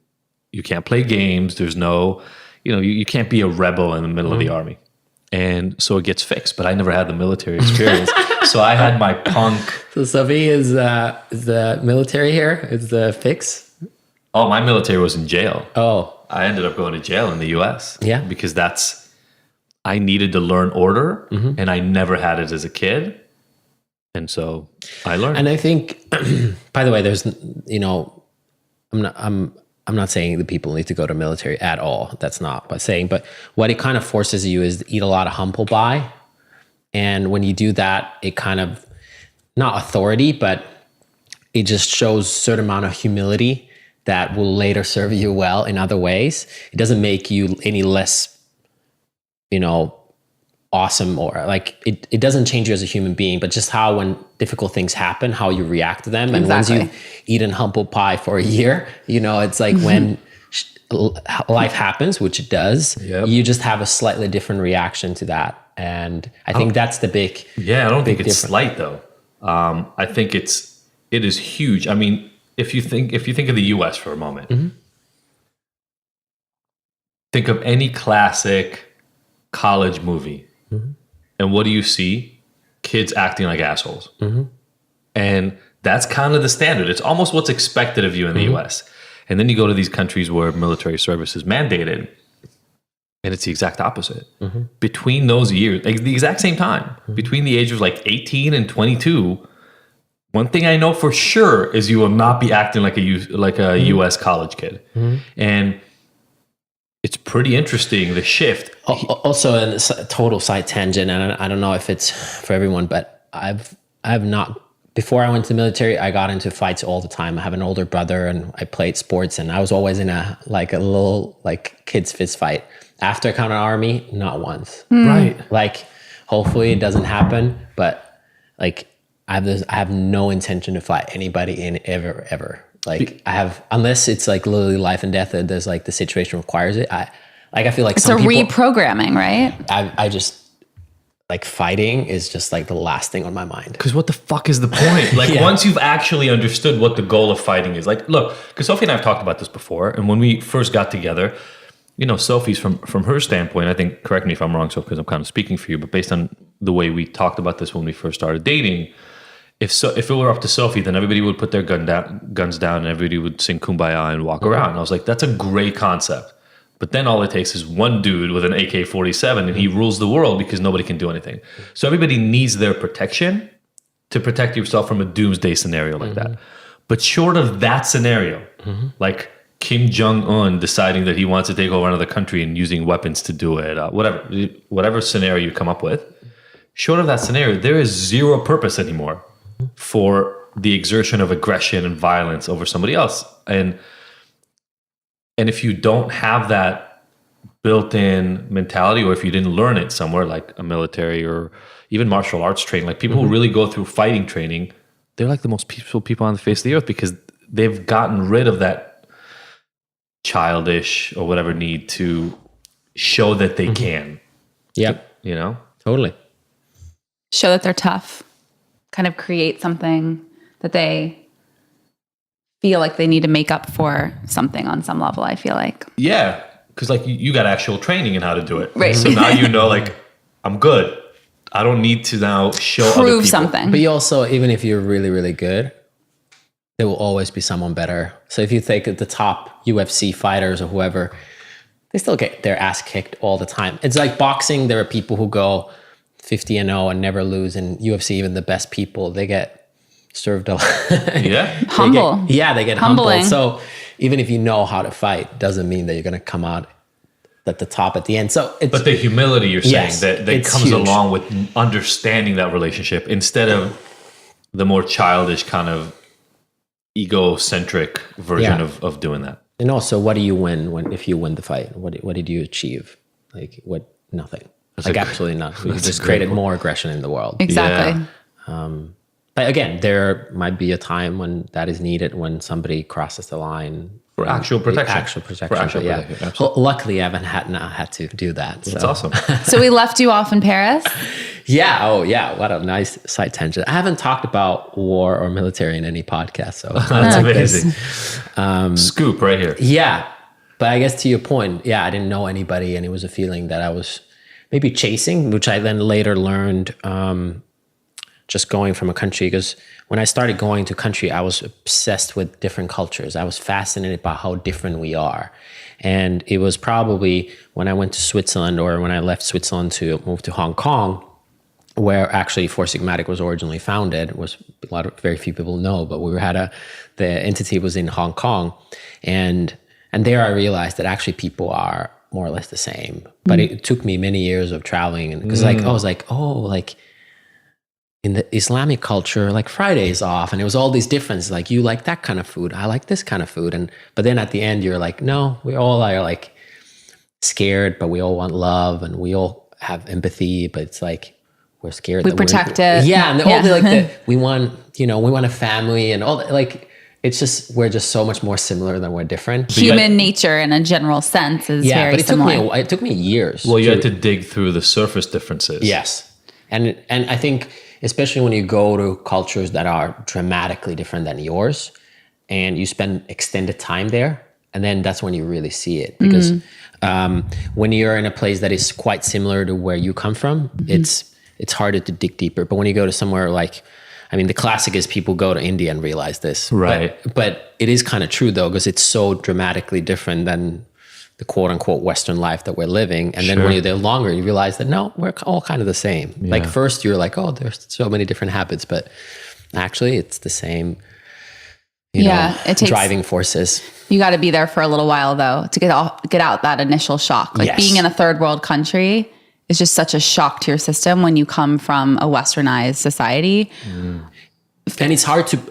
you can't play games. There's no, you can't be a rebel in the middle of the army. And so it gets fixed, but I never had the military experience. So I had my punk. So Savi is the military here? Is the fix? Oh, my military was in jail. Oh. I ended up going to jail in the US. Yeah. Because I needed to learn order, and I never had it as a kid. And so I learned. And I think, by the way, there's, I'm not saying that people need to go to military at all. That's not what I'm saying. But what it kind of forces you is to eat a lot of humble pie. And when you do that, it kind of, not authority, but it just shows a certain amount of humility that will later serve you well in other ways. It doesn't make you any less, awesome, or like it doesn't change you as a human being, but just how when difficult things happen, how you react to them. And once you've eaten humble pie for a year, you know, it's like when life happens, which it does, you just have a slightly different reaction to that. And I think that's the big, I don't think it's slight though. I think it is huge. I mean, if you think of the US for a moment, think of any classic college movie. And what do you see? Kids acting like assholes. And that's kind of the standard. It's almost what's expected of you in the US. And then you go to these countries where military service is mandated, and it's the exact opposite. Between those years, like the exact same time, between the ages of like 18 and 22, one thing I know for sure is you will not be acting like a US college kid. And it's pretty interesting, the shift. Also, a total side tangent, and I don't know if it's for everyone, but I've not, before I went to the military, I got into fights all the time. I have an older brother and I played sports, and I was always in a little like kids fist fight. After I got out of the army, not once. Right. Like, hopefully it doesn't happen, but like I have no intention to fight anybody in ever. Like I have, unless it's like literally life and death, there's like the situation requires it. I feel like it's reprogramming, right? I just like fighting is just like the last thing on my mind. Because what the fuck is the point? Like once you've actually understood what the goal of fighting is, like look, because Sophie and I have talked about this before, and when we first got together, you know, Sophie's from her standpoint, I think, correct me if I'm wrong, Sophie, because I'm kind of speaking for you, but based on the way we talked about this when we first started dating, if it were up to Sophie, then everybody would put their guns down and everybody would sing Kumbaya and walk around. And I was like, that's a great concept. But then all it takes is one dude with an AK-47 and he rules the world because nobody can do anything. So everybody needs their protection to protect yourself from a doomsday scenario like that. But short of that scenario, like Kim Jong-un deciding that he wants to take over another country and using weapons to do it, whatever scenario you come up with, short of that scenario, there is zero purpose anymore for the exertion of aggression and violence over somebody else. And if you don't have that built-in mentality, or if you didn't learn it somewhere like a military or even martial arts training, like people who really go through fighting training, they're like the most peaceful people on the face of the earth because they've gotten rid of that childish or whatever need to show that they can. Yep. You know? Totally. Show that they're tough. Kind of create something that they feel like they need to make up for something on some level, I feel like. Yeah, because like you got actual training in how to do it. Right. So now you know, like, I'm good. I don't need to now show other people. Prove something. But you also, even if you're really, really good, there will always be someone better. So if you take the top UFC fighters or whoever, they still get their ass kicked all the time. It's like boxing. There are people who go 50-0 and never lose. And UFC, even the best people, they get served a lot. Yeah. Humble. They get Humbling. humbled. So even if you know how to fight, doesn't mean that you're going to come out at the top at the end. So it's, But the humility you're saying Yes, that it's comes huge. along with understanding that relationship instead of the more childish kind of egocentric version of doing that. And also, what do you win if you win the fight? What did you achieve? Like what? Nothing. Like absolutely nothing. You just created more aggression in the world. Exactly. Yeah. But again, there might be a time when that is needed, when somebody crosses the line. For actual protection. For actual protection. Well, luckily, I haven't had to do that. That's awesome. So we left you off in Paris? Yeah. Oh, yeah. What a nice side tangent. I haven't talked about war or military in any podcast. So That's amazing. Scoop right here. Yeah. But I guess to your point, I didn't know anybody, and it was a feeling that I was maybe chasing, which I then later learned just going from a country. Because when I started going to country, I was obsessed with different cultures. I was fascinated by how different we are. And it was probably when I went to Switzerland, or when I left Switzerland to move to Hong Kong, where actually Four Sigmatic was originally founded. Was very few people know, but the entity was in Hong Kong, and there I realized that actually people are more or less the same. But it took me many years of traveling, and because I was like, in the Islamic culture, like Friday is off, and it was all these differences. Like, you like that kind of food, I like this kind of food, but then at the end you're like, no, we all are like scared, but we all want love, and we all have empathy, but it's like we're scared. We protect it. Yeah, and all the like we want a family and all that. Like it's just we're just so much more similar than we're different. Human nature in a general sense is very similar. It took me years. Well, you had to dig through the surface differences. Yes, and I think especially when you go to cultures that are dramatically different than yours, and you spend extended time there, and then that's when you really see it because. When you're in a place that is quite similar to where you come from, it's harder to dig deeper. But when you go to somewhere like, I mean, the classic is people go to India and realize this. Right. But it is kind of true though, because it's so dramatically different than the quote unquote Western life that we're living. And then when you're there longer, you realize that no, we're all kind of the same. Yeah. Like first you're like, oh, there's so many different habits, but actually it's the same. It takes driving forces. You got to be there for a little while though to get out that initial shock. Like being in a third world country is just such a shock to your system when you come from a westernized society. And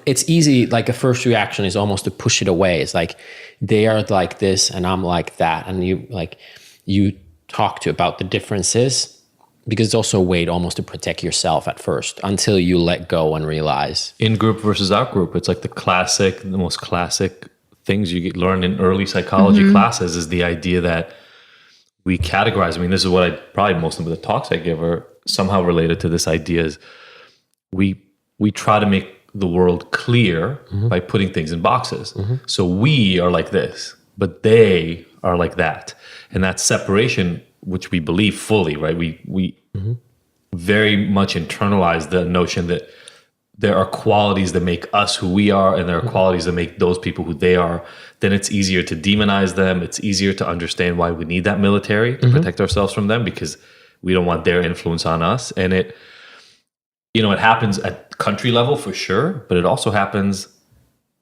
it's easy, like a first reaction is almost to push it away. It's like they are like this and I'm like that. And you talk about the differences because it's also a way almost to protect yourself at first until you let go and realize. In group versus out group, it's like the most classic things you learn in early psychology classes is the idea that we categorize. I mean, this is what probably most of the talks I give are somehow related to this idea is we try to make the world clear by putting things in boxes. So we are like this, but they are like that. And that separation, which we believe fully, right? We very much internalize the notion that there are qualities that make us who we are, and there are qualities that make those people who they are. Then it's easier to demonize them. It's easier to understand why we need that military to protect ourselves from them because we don't want their influence on us. And it happens at country level for sure, but it also happens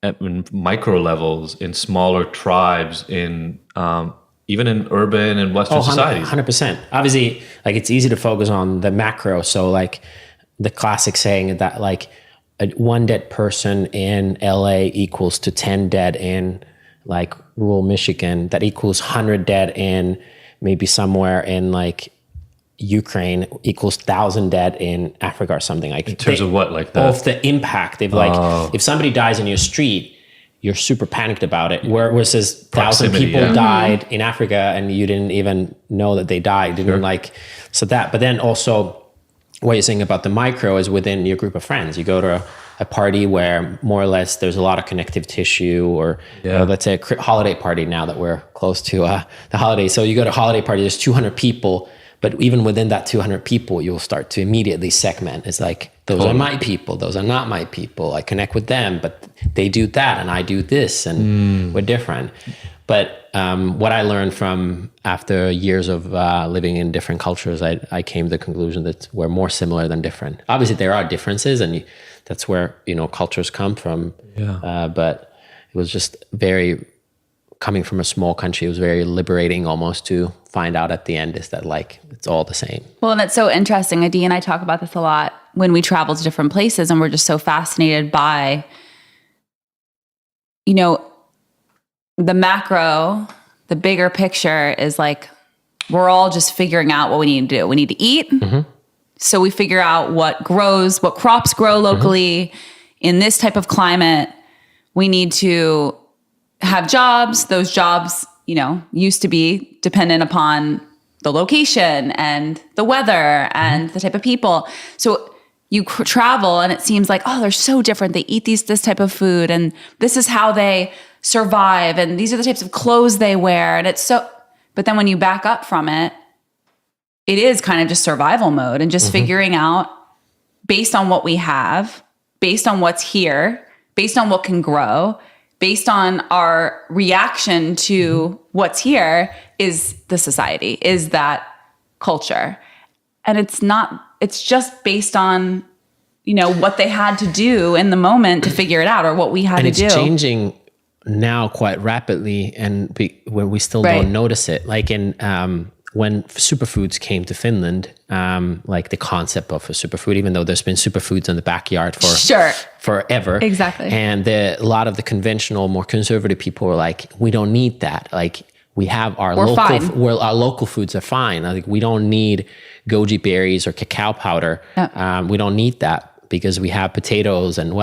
at micro levels in smaller tribes in even in urban and Western societies. 100%. Obviously, like it's easy to focus on the macro. So like the classic saying that like one dead person in LA equals to 10 dead in like rural Michigan, that equals 100 dead in maybe somewhere in like Ukraine equals 1,000 dead in Africa or something. Like in terms of what, like that? Of the impact. If somebody dies in your street, you're super panicked about it. Whereas 1,000 people died in Africa and you didn't even know that they died. But then also what you're saying about the micro is within your group of friends. You go to a party where more or less there's a lot of connective tissue or let's say a holiday party now that we're close to the holiday. So you go to a holiday party, there's 200 people, but even within that 200 people, you'll start to immediately segment. It's like, those are my people, those are not my people. I connect with them, but they do that and I do this and we're different. But what I learned from after years of living in different cultures, I came to the conclusion that we're more similar than different. Obviously, there are differences and that's where, cultures come from. Yeah. But it was just coming from a small country, it was very liberating almost to find out at the end is that like, it's all the same. Well, and it's so interesting. Adi and I talk about this a lot when we travel to different places and we're just so fascinated by, the macro, the bigger picture is like, we're all just figuring out what we need to do. We need to eat. So we figure out what crops grow locally in this type of climate. We need to have jobs. Those jobs, used to be dependent upon the location and the weather and the type of people. So you travel and it seems like, oh, they're so different. They eat this type of food and this is how they survive. And these are the types of clothes they wear. And but then when you back up from it, it is kind of just survival mode and just figuring out based on what we have, based on what's here, based on what can grow, based on our reaction to what's here is the society, is that culture. And it's just based on, what they had to do in the moment to figure it out or what we had to do. And it's changing now quite rapidly and when we still don't notice it. Like when superfoods came to Finland, like the concept of a superfood, even though there's been superfoods in the backyard for forever. Exactly. And a lot of the conventional, more conservative people were like, we don't need that. Like we have our We're local, fine. our local foods are fine. Like we don't need goji berries or cacao powder. We don't need that because we have potatoes and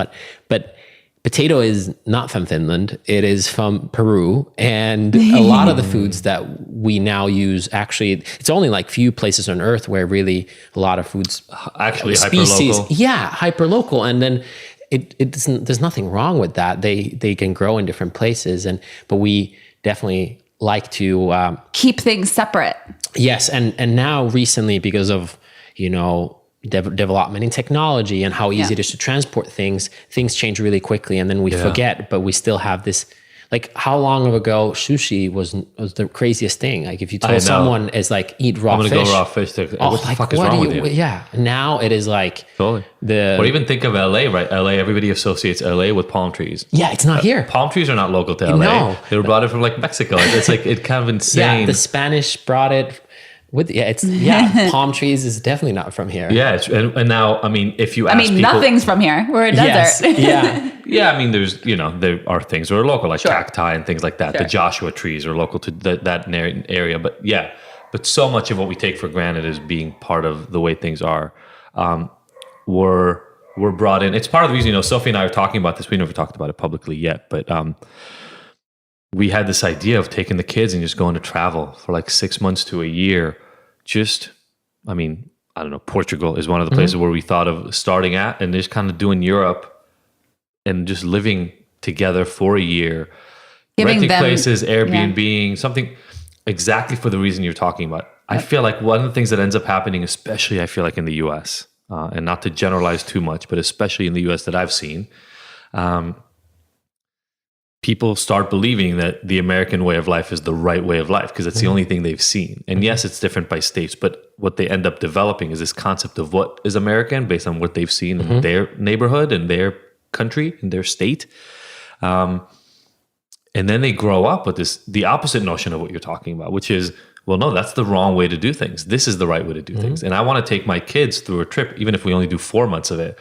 but potato is not from Finland. It is from Peru. And a lot of the foods that we now use, actually, it's only like few places on earth where really a lot of foods Actually, species, hyperlocal. yeah, hyper local. And then it doesn't, there's nothing wrong with that. They can grow in different places. But we definitely like to keep things separate. yes. And now recently, because of, development in technology and how easy it is to transport things change really quickly. And then we forget, but we still have this, like how long ago sushi was the craziest thing. Like if you told someone is like, eat raw fish. I'm going to go raw fish. What the fuck is wrong with you? Yeah. Now it is like Totally. Or even think of LA, right? LA, everybody associates LA with palm trees. yeah, it's not here. Palm trees are not local to LA. No. They were brought in from like Mexico. It's like, it's kind of insane. Yeah, the Spanish brought it with, palm trees is definitely not from here. Yeah, and now, I mean, if you ask people... nothing's from here. We're a desert. Yes, yeah. Yeah, I mean, there are things that are local, like cacti and things like that. Sure. The Joshua trees are local to that area. But so much of what we take for granted as being part of the way things are, were brought in. It's part of the reason, Sophie and I are talking about this. We never talked about it publicly yet, but we had this idea of taking the kids and just going to travel for like 6 months to a year. I don't know, Portugal is one of the places where we thought of starting at, and just kind of doing Europe and just living together for a year, renting places, Airbnb, something exactly for the reason you're talking about. I feel like one of the things that ends up happening, especially I feel like in the US, and not to generalize too much, but especially in the US that I've seen, people start believing that the American way of life is the right way of life because it's the only thing they've seen. And yes, it's different by states, but what they end up developing is this concept of what is American based on what they've seen in their neighborhood and their country and their state. And then they grow up with the opposite notion of what you're talking about, which is, well, no, that's the wrong way to do things. This is the right way to do things. And I want to take my kids through a trip, even if we only do 4 months of it,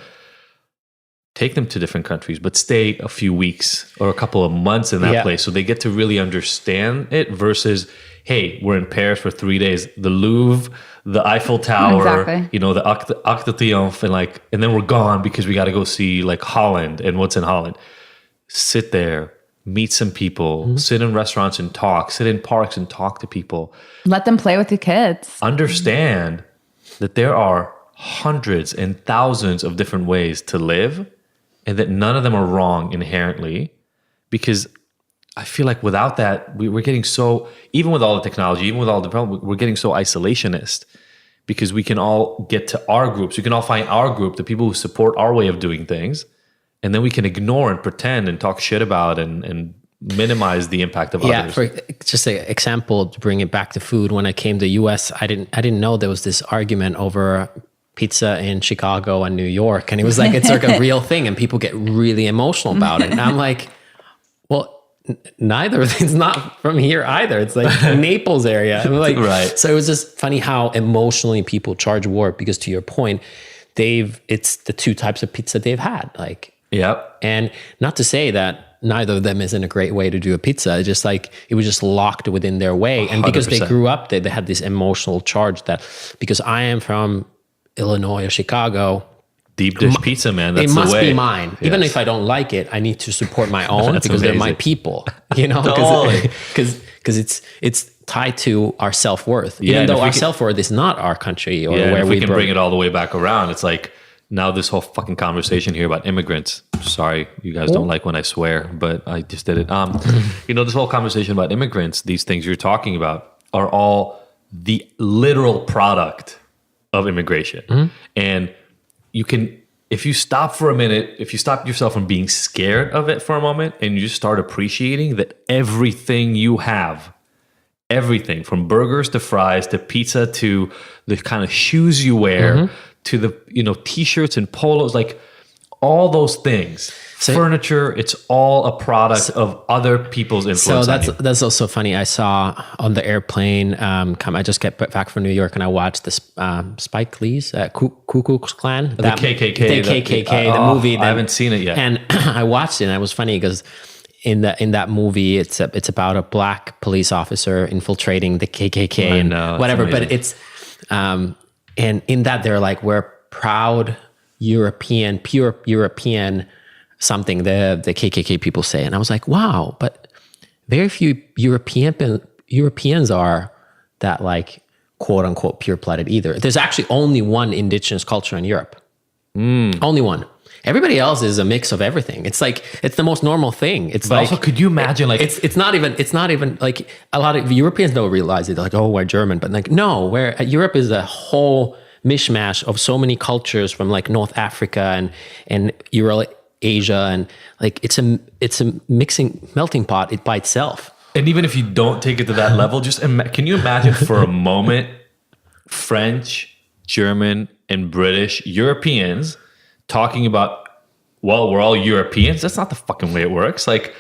take them to different countries, but stay a few weeks or a couple of months in that place so they get to really understand it versus, hey, we're in Paris for 3 days, the Louvre, the Eiffel Tower, the Arc de Triomphe, and then we're gone because we got to go see like Holland and what's in Holland. Sit there, meet some people, sit in restaurants and talk, sit in parks and talk to people. Let them play with the kids. Understand that there are hundreds and thousands of different ways to live, and that none of them are wrong inherently, because I feel like without that, we're getting so, even with all the technology, even with all the development, we're getting so isolationist because we can all get to our groups. We can all find our group, the people who support our way of doing things, and then we can ignore and pretend and talk shit about and minimize the impact of others. For just an example, to bring it back to food, when I came to the US, I didn't know there was this argument over pizza in Chicago and New York. And it was like, it's like a real thing and people get really emotional about it. And I'm like, well, neither. It's not from here either. It's like Naples area. I'm like, right. So it was just funny how emotionally people charge war, because to your point, it's the two types of pizza they've had. Like, yep. And not to say that neither of them isn't a great way to do a pizza. It's just like, it was just locked within their way. And because 100%. they grew up, they had this emotional charge that, because I am from Illinois or Chicago, deep dish pizza, man. That's it must the way. be mine. Yes. Even if I don't like it, I need to support my own because they're my people. Totally. Because it's tied to our self-worth. Even though our self-worth is not our country or where we can bring it all the way back around. It's like now this whole fucking conversation here about immigrants. Sorry, you guys don't like when I swear, but I just did it. This whole conversation about immigrants, these things you're talking about are all the literal product of immigration. And you can, if you stop for a minute, if you stop yourself from being scared of it for a moment and you just start appreciating that everything you have, everything from burgers to fries to pizza to the kind of shoes you wear to the t-shirts and polos, like all those things, furniture, it's all a product of other people's influence. So that's also funny. I saw on the airplane, I just got back from New York and I watched this Spike Lee's Ku Klux Klan. The KKK. The KKK, the movie. I haven't seen it yet. And I watched it and it was funny because in that movie, it's about a black police officer infiltrating the KKK and whatever. But it's and in that they're like, we're proud European, pure European something, the KKK people say. And I was like, wow, but very few Europeans are that like quote unquote pure-blooded either. There's actually only one indigenous culture in Europe. Only one. Everybody else is a mix of everything. It's like, it's the most normal thing. It's but like, also, could you imagine like, it's not even like, a lot of Europeans don't realize it. They're like, oh, we're German, but like, no, Europe is a whole mishmash of so many cultures from like North Africa and Eurasia, and like, it's a melting pot by itself. and even if you don't take it to that level, just can you imagine for a moment, French, German, and British Europeans talking about, well, we're all Europeans. That's not the fucking way it works. Like,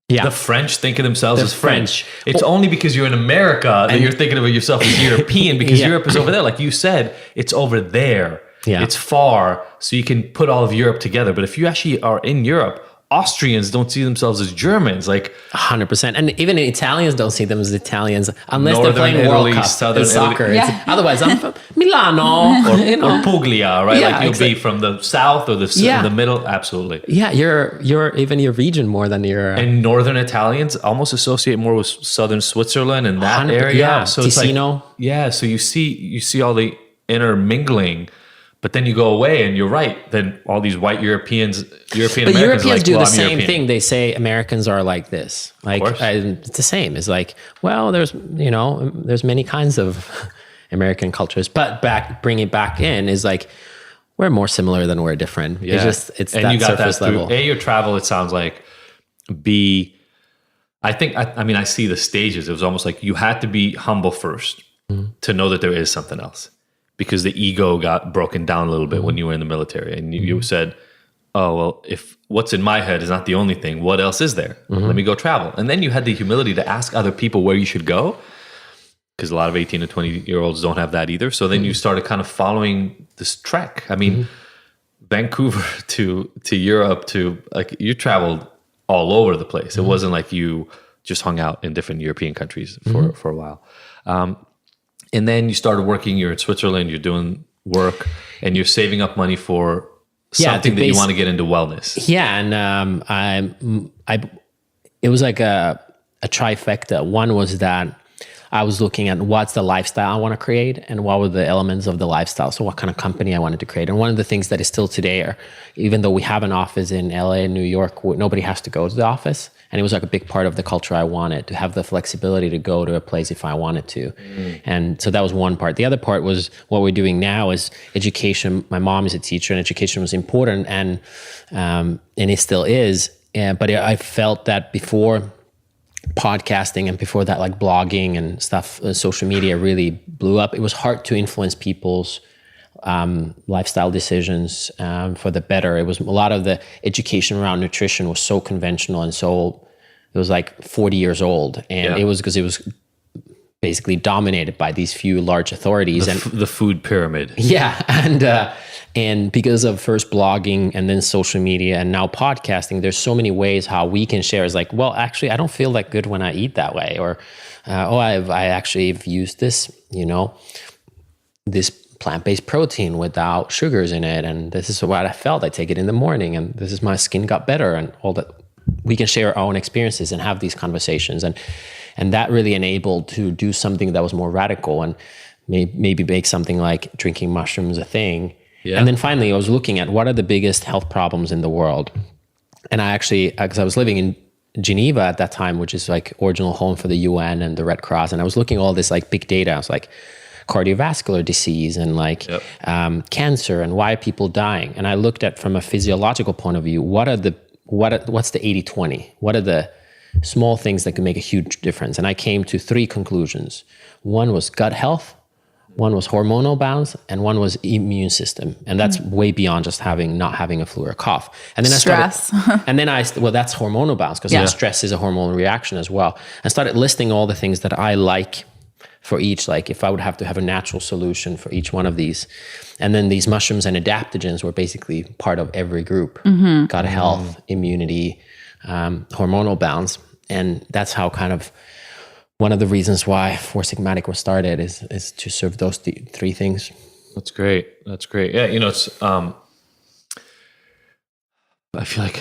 the French think of themselves as French. It's only because you're in America that you're thinking of yourself as European, because Europe is over there. Like you said, it's over there. Yeah. It's far, so you can put all of Europe together. But if you actually are in Europe, Austrians don't see themselves as Germans, like 100%. And even Italians don't see them as Italians unless Northern they're playing Italy, World Cup Southern in soccer. Italy. Yeah. Otherwise, I'm from Milano or Puglia, right? Yeah, like you'll be from the south or the middle. Absolutely. Yeah, you're even your region more than your. And Northern Italians almost associate more with Southern Switzerland and that area. Yeah, so it's Ticino. Like, so you see all the intermingling. But then you go away, and you're right. Then all these white European But Americans Europeans like, do well, the I'm same European. thing. They say Americans are like this. Like it's the same. It's like, well, there's many kinds of American cultures, but bring it back in is like, we're more similar than we're different. Yeah. It's and that you got surface that through level. your travel. It sounds like I see the stages. It was almost like you had to be humble first to know that there is something else. Because the ego got broken down a little bit when you were in the military, and you said, oh, well, if what's in my head is not the only thing, what else is there? Let me go travel. And then you had the humility to ask other people where you should go, because a lot of 18 to 20-year-olds don't have that either. So then you started kind of following this trek. I mean, Vancouver to Europe to, like, you traveled all over the place. It wasn't like you just hung out in different European countries for a while. And then you started working, you're in Switzerland, you're doing work, and you're saving up money for something that you want to get into wellness. Yeah, and it was like a trifecta. One was that I was looking at what's the lifestyle I want to create and what were the elements of the lifestyle. So what kind of company I wanted to create. And one of the things that is still today, even though we have an office in LA and New York, nobody has to go to the office. And it was like a big part of the culture I wanted, to have the flexibility to go to a place if I wanted to. And so that was one part. The other part was what we're doing now is education. My mom is a teacher, and education was important, and it still is. But I felt that before podcasting and before that, like blogging and stuff, social media really blew up, it was hard to influence people's lifestyle decisions for the better. It was a lot of the education around nutrition was so conventional, and so it was like 40 years old, and it was because it was basically dominated by these few large authorities and the food pyramid. Yeah, and because of first blogging and then social media and now podcasting, there's so many ways how we can share. It's like, well, actually, I don't feel that good when I eat that way, or I actually have used this, this plant-based protein without sugars in it, and this is what I felt. I take it in the morning, and this is my skin got better, and all that. We can share our own experiences and have these conversations, and that really enabled to do something that was more radical and maybe make something like drinking mushrooms a thing. Yeah. And then finally, I was looking at what are the biggest health problems in the world, and I actually, because I was living in Geneva at that time, which is like original home for the UN and the Red Cross, and I was looking at all this like big data. I was like, cardiovascular disease and like cancer, and why are people dying? And I looked at from a physiological point of view, what's the 80-20? What are the small things that can make a huge difference? And I came to 3 conclusions. One was gut health, one was hormonal balance, and one was immune system. And that's way beyond just not having a flu or a cough. And then stress. That's hormonal balance, because stress is a hormonal reaction as well. I started listing all the things that I like for each, like if I would have to have a natural solution for each one of these. And then these mushrooms and adaptogens were basically part of every group. Gut health, immunity, hormonal balance. And that's how kind of one of the reasons why Four Sigmatic was started is to serve those three things. That's great. That's great. Yeah, it's I feel like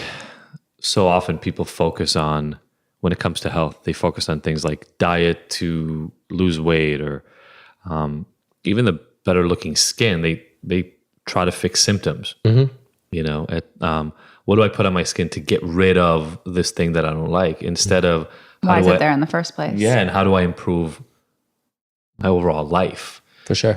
so often people focus on, when it comes to health, they focus on things like diet to lose weight, or even the better looking skin. They try to fix symptoms. What do I put on my skin to get rid of this thing that I don't like, instead of why is it there in the first place? Yeah, and how do I improve my overall life? For sure.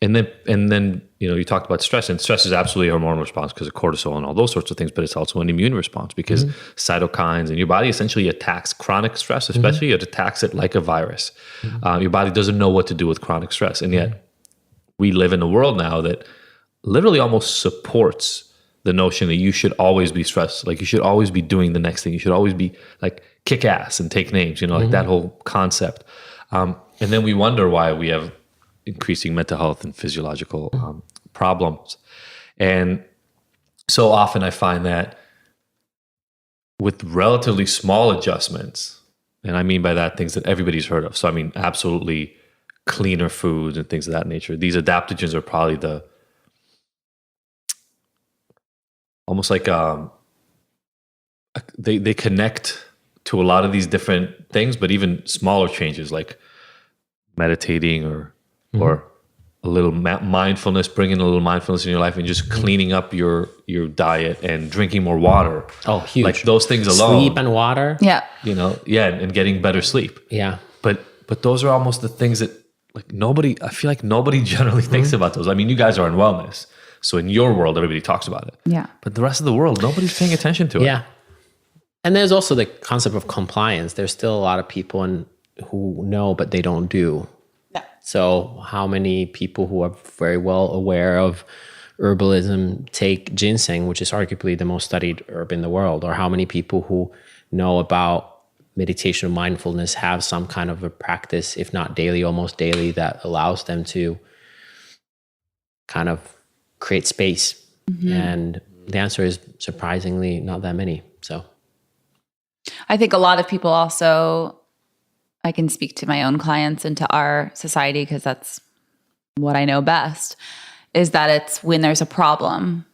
And then you talked about stress, and stress is absolutely a hormonal response because of cortisol and all those sorts of things, but it's also an immune response because cytokines, and your body essentially attacks chronic stress, especially it attacks it like a virus. Your body doesn't know what to do with chronic stress, and yet we live in a world now that literally almost supports the notion that you should always be stressed, like you should always be doing the next thing, you should always be like kick ass and take names, like that whole concept. And then we wonder why we have increasing mental health and physiological problems. And so often I find that with relatively small adjustments, and I mean by that things that everybody's heard of. So I mean, absolutely cleaner foods and things of that nature. These adaptogens are probably almost like they connect to a lot of these different things, but even smaller changes like meditating or a little mindfulness, bringing a little mindfulness in your life, and just cleaning up your diet and drinking more water. Oh, huge. Like those things alone. Sleep and water. Yeah. And getting better sleep. Yeah. But those are almost the things that I feel like nobody generally thinks about those. I mean, you guys are in wellness, so in your world, everybody talks about it. Yeah. But the rest of the world, nobody's paying attention to it. Yeah. And there's also the concept of compliance. There's still a lot of people who know, but they don't do. Yeah. So how many people who are very well aware of herbalism take ginseng, which is arguably the most studied herb in the world, or how many people who know about meditation or mindfulness have some kind of a practice, if not daily, almost daily, that allows them to kind of create space. And the answer is surprisingly not that many. So I think a lot of people also, I can speak to my own clients and to our society because that's what I know best, is that it's when there's a problem,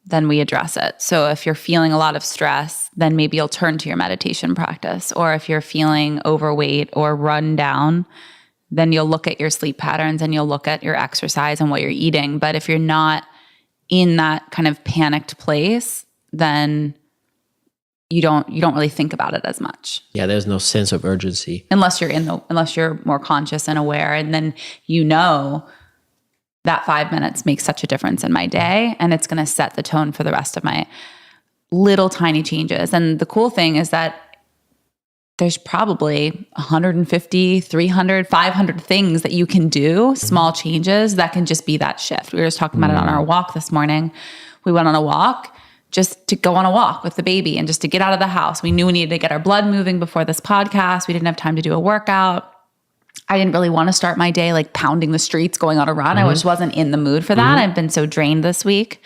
then we address it. So if you're feeling a lot of stress, then maybe you'll turn to your meditation practice. Or if you're feeling overweight or run down, then you'll look at your sleep patterns and you'll look at your exercise and what you're eating. But if you're not in that kind of panicked place, then you don't really think about it as much. yeah, there's no sense of urgency. Unless you're more conscious and aware, and then that 5 minutes makes such a difference in my day, and it's going to set the tone for the rest of my little tiny changes. And the cool thing is that there's probably 150, 300, 500 things that you can do, small changes that can just be that shift. We were just talking about it on our walk this morning. We went on a walk just to go on a walk with the baby and just to get out of the house. We knew we needed to get our blood moving before this podcast. We didn't have time to do a workout. I didn't really want to start my day like pounding the streets, going on a run. I just wasn't in the mood for that. I've been so drained this week,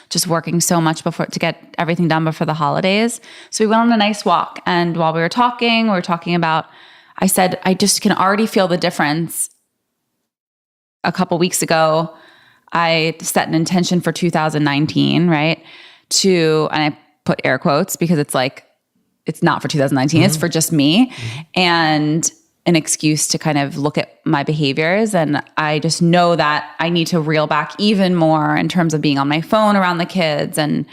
just working so much to get everything done before the holidays. So we went on a nice walk. And while we were talking about, I said, I just can already feel the difference. A couple weeks ago, I set an intention for 2019, right? And I put air quotes because it's like, it's not for 2019, it's for just me. And an excuse to kind of look at my behaviors. And I just know that I need to reel back even more in terms of being on my phone around the kids and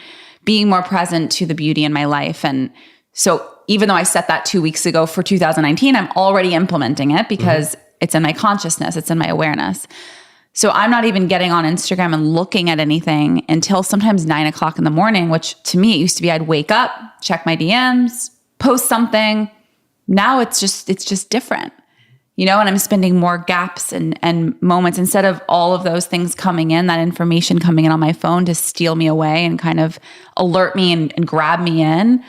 being more present to the beauty in my life. And so even though I set that 2 weeks ago for 2019, I'm already implementing it because it's in my consciousness, it's in my awareness. So I'm not even getting on Instagram and looking at anything until sometimes 9 o'clock in the morning, which to me, it used to be I'd wake up, check my DMs, post something. Now it's just different, and I'm spending more gaps and moments instead of all of those things coming in, that information coming in on my phone to steal me away and kind of alert me and grab me in.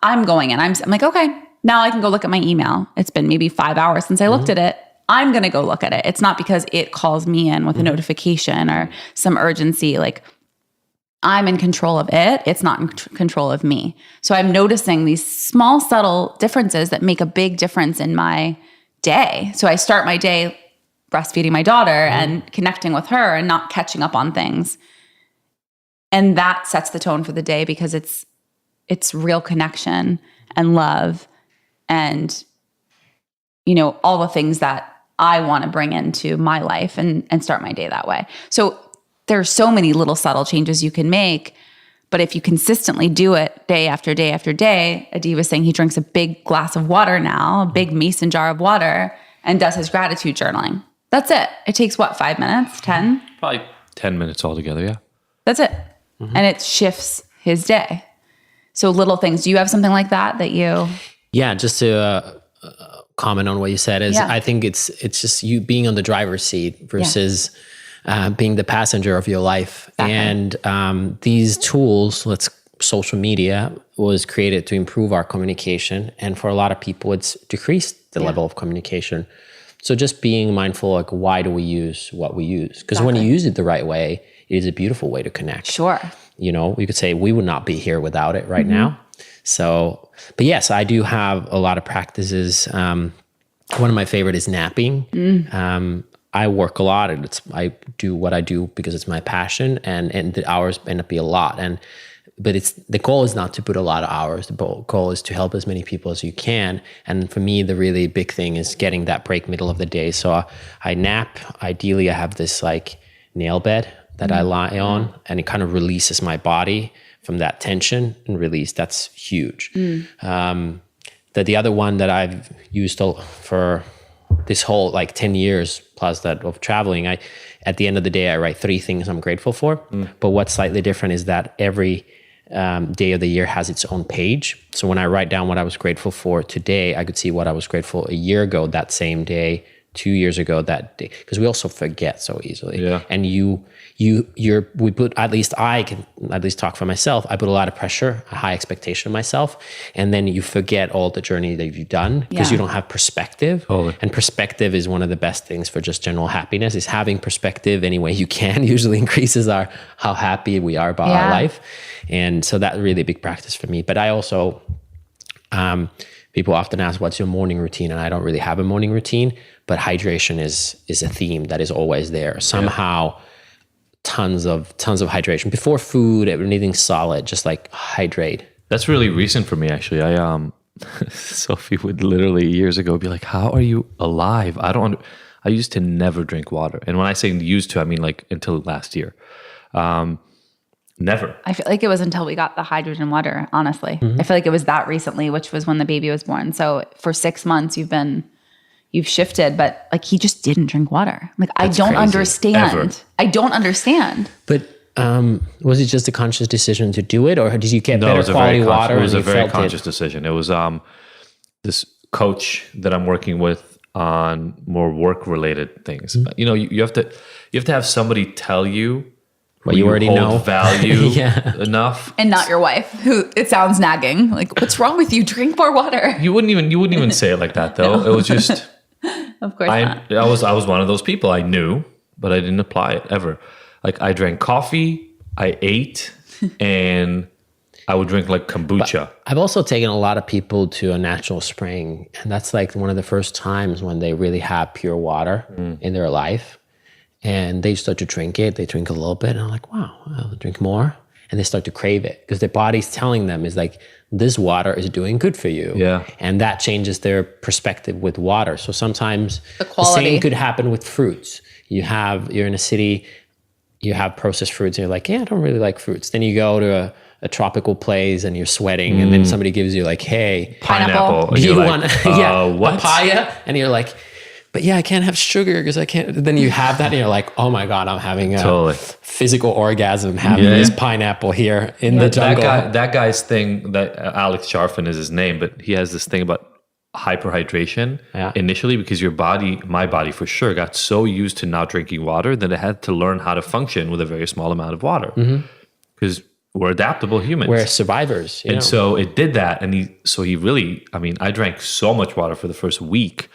I'm going in. I'm like, okay, now I can go look at my email. It's been maybe 5 hours since I looked at it. I'm going to go look at it. It's not because it calls me in with a notification or some urgency. Like I'm in control of it. It's not in control of me. So I'm noticing these small, subtle differences that make a big difference in my day. So I start my day breastfeeding my daughter and connecting with her and not catching up on things. And that sets the tone for the day because it's real connection and love and, all the things that I want to bring into my life and start my day that way. So there's so many little subtle changes you can make, but if you consistently do it day after day after day, Adi was saying he drinks a big glass of water now, a big mason jar of water, and does his gratitude journaling. That's it. It takes 5 minutes, 10? Probably 10 minutes altogether, yeah. That's it. And it shifts his day. So little things. Do you have something like that you... Yeah, just to comment on what you said is I think it's just you being on the driver's seat versus being the passenger of your life. Exactly. And these tools, social media was created to improve our communication. And for a lot of people, it's decreased the level of communication. So just being mindful, why do we use what we use? Because when you use it the right way, it is a beautiful way to connect. Sure. We could say we would not be here without it right now. So, but yes, I do have a lot of practices. One of my favorite is napping. I work a lot and I do what I do because it's my passion and the hours end up being a lot. But the goal is not to put a lot of hours. The goal is to help as many people as you can. And for me, the really big thing is getting that break middle of the day. So I nap. Ideally, I have this nail bed that I lie on, and it kind of releases my body from that tension and release. That's huge. The other one that I've used for this whole 10 years plus that of traveling, at the end of the day, I write 3 things I'm grateful for. But what's slightly different is that every day of the year has its own page. So when I write down what I was grateful for today, I could see what I was grateful a year ago, that same day, 2 years ago, that day, because we also forget so easily. Yeah. And we put, I can talk for myself. I put a lot of pressure, a high expectation of myself. And then you forget all the journey that you've done because you don't have perspective. Totally. And perspective is one of the best things for just general happiness, is having perspective any way you can usually increases how happy we are about our life. And so that's really a big practice for me. But I also, people often ask, what's your morning routine? And I don't really have a morning routine, but hydration is a theme that is always there. Somehow, tons of hydration before food, anything solid, just hydrate. That's really recent for me, actually. Sophie would literally years ago be like, "How are you alive?" I used to never drink water, and when I say used to, I mean until last year. Never. I feel like it was until we got the hydrogen water, honestly. I feel like it was that recently, which was when the baby was born. So for 6 months, you've shifted, but he just didn't drink water. I don't understand. Ever. I don't understand. But was it just a conscious decision to do it, or did you get better quality water? It was a very conscious decision. It was this coach that I'm working with on more work-related things. You have to have somebody tell you what you already know, value enough, and not your wife, who it sounds nagging. What's wrong with you? Drink more water. You wouldn't even say it like that, though. No. It was just. Of course not. I was one of those people. I knew, but I didn't apply it ever. I drank coffee, I ate, and I would drink kombucha. But I've also taken a lot of people to a natural spring, and that's one of the first times when they really have pure water in their life. And they start to drink it. They drink a little bit, and I'm like, wow, I'll drink more. And they start to crave it because their body's telling them is this water is doing good for you. Yeah. And that changes their perspective with water. So sometimes the same could happen with fruits. You're in a city, you have processed fruits, and you're like, I don't really like fruits. Then you go to a tropical place and you're sweating, and then somebody gives you hey, pineapple. Do you want what? Papaya? And you're like, but I can't have sugar because I can't. Then you have that and you're like, oh my God, I'm having a physical orgasm having this pineapple here in the jungle. That guy's thing, that Alex Charfin is his name, but he has this thing about hyperhydration initially, because my body for sure, got so used to not drinking water that it had to learn how to function with a very small amount of water. Because we're adaptable humans. We're survivors. And so it did that. And he really, I drank so much water for the first week,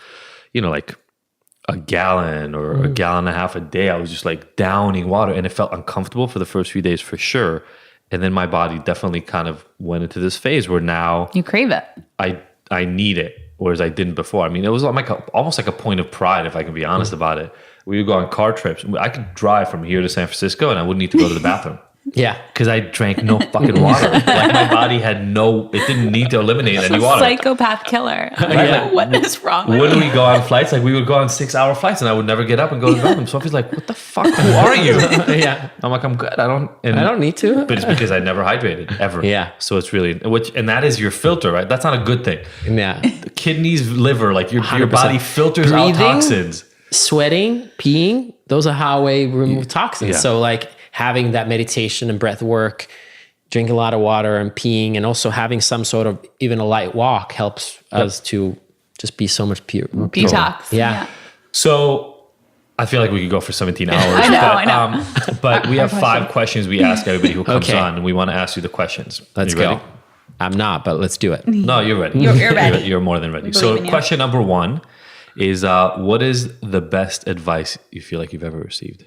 a gallon or a gallon and a half a day. I was just like downing water, and it felt uncomfortable for the first few days for sure. And then my body definitely kind of went into this phase where now You crave it. I need it, whereas I didn't before. I mean, it was like almost like a point of pride, if I can be honest about it. We would go on car trips. I could drive from here to San Francisco and I wouldn't need to go to the bathroom. Yeah. Because I drank no fucking water. Like my body had it didn't need to eliminate any water. Psychopath killer. Right? What is wrong with When you? we go on flights, like we would go on 6-hour flights and I would never get up and go to the bathroom. Sophie's like, what the fuck? Who are you? Yeah. I'm like, I'm good. I don't need to. But it's because I never hydrated ever. Yeah. So it's really, and that is your filter, right? That's not a good thing. Yeah. The kidneys, liver, like your 100%. body filters out Breathing, toxins. Sweating, peeing, those are how we remove toxins. Yeah. So like having that meditation and breath work, drinking a lot of water and peeing, and also having some sort of even a light walk helps us to just be so much pure. Detox. Yeah. So I feel like we could go for 17 hours. I know. But we have 5 questions we ask everybody who comes Okay. on, and we want to ask you the questions. Let's You go. ready? I'm not, but let's do it. No, you're ready. You're ready. You're more than ready. believe So in you. question number 1 is, what is the best advice you feel like you've ever received?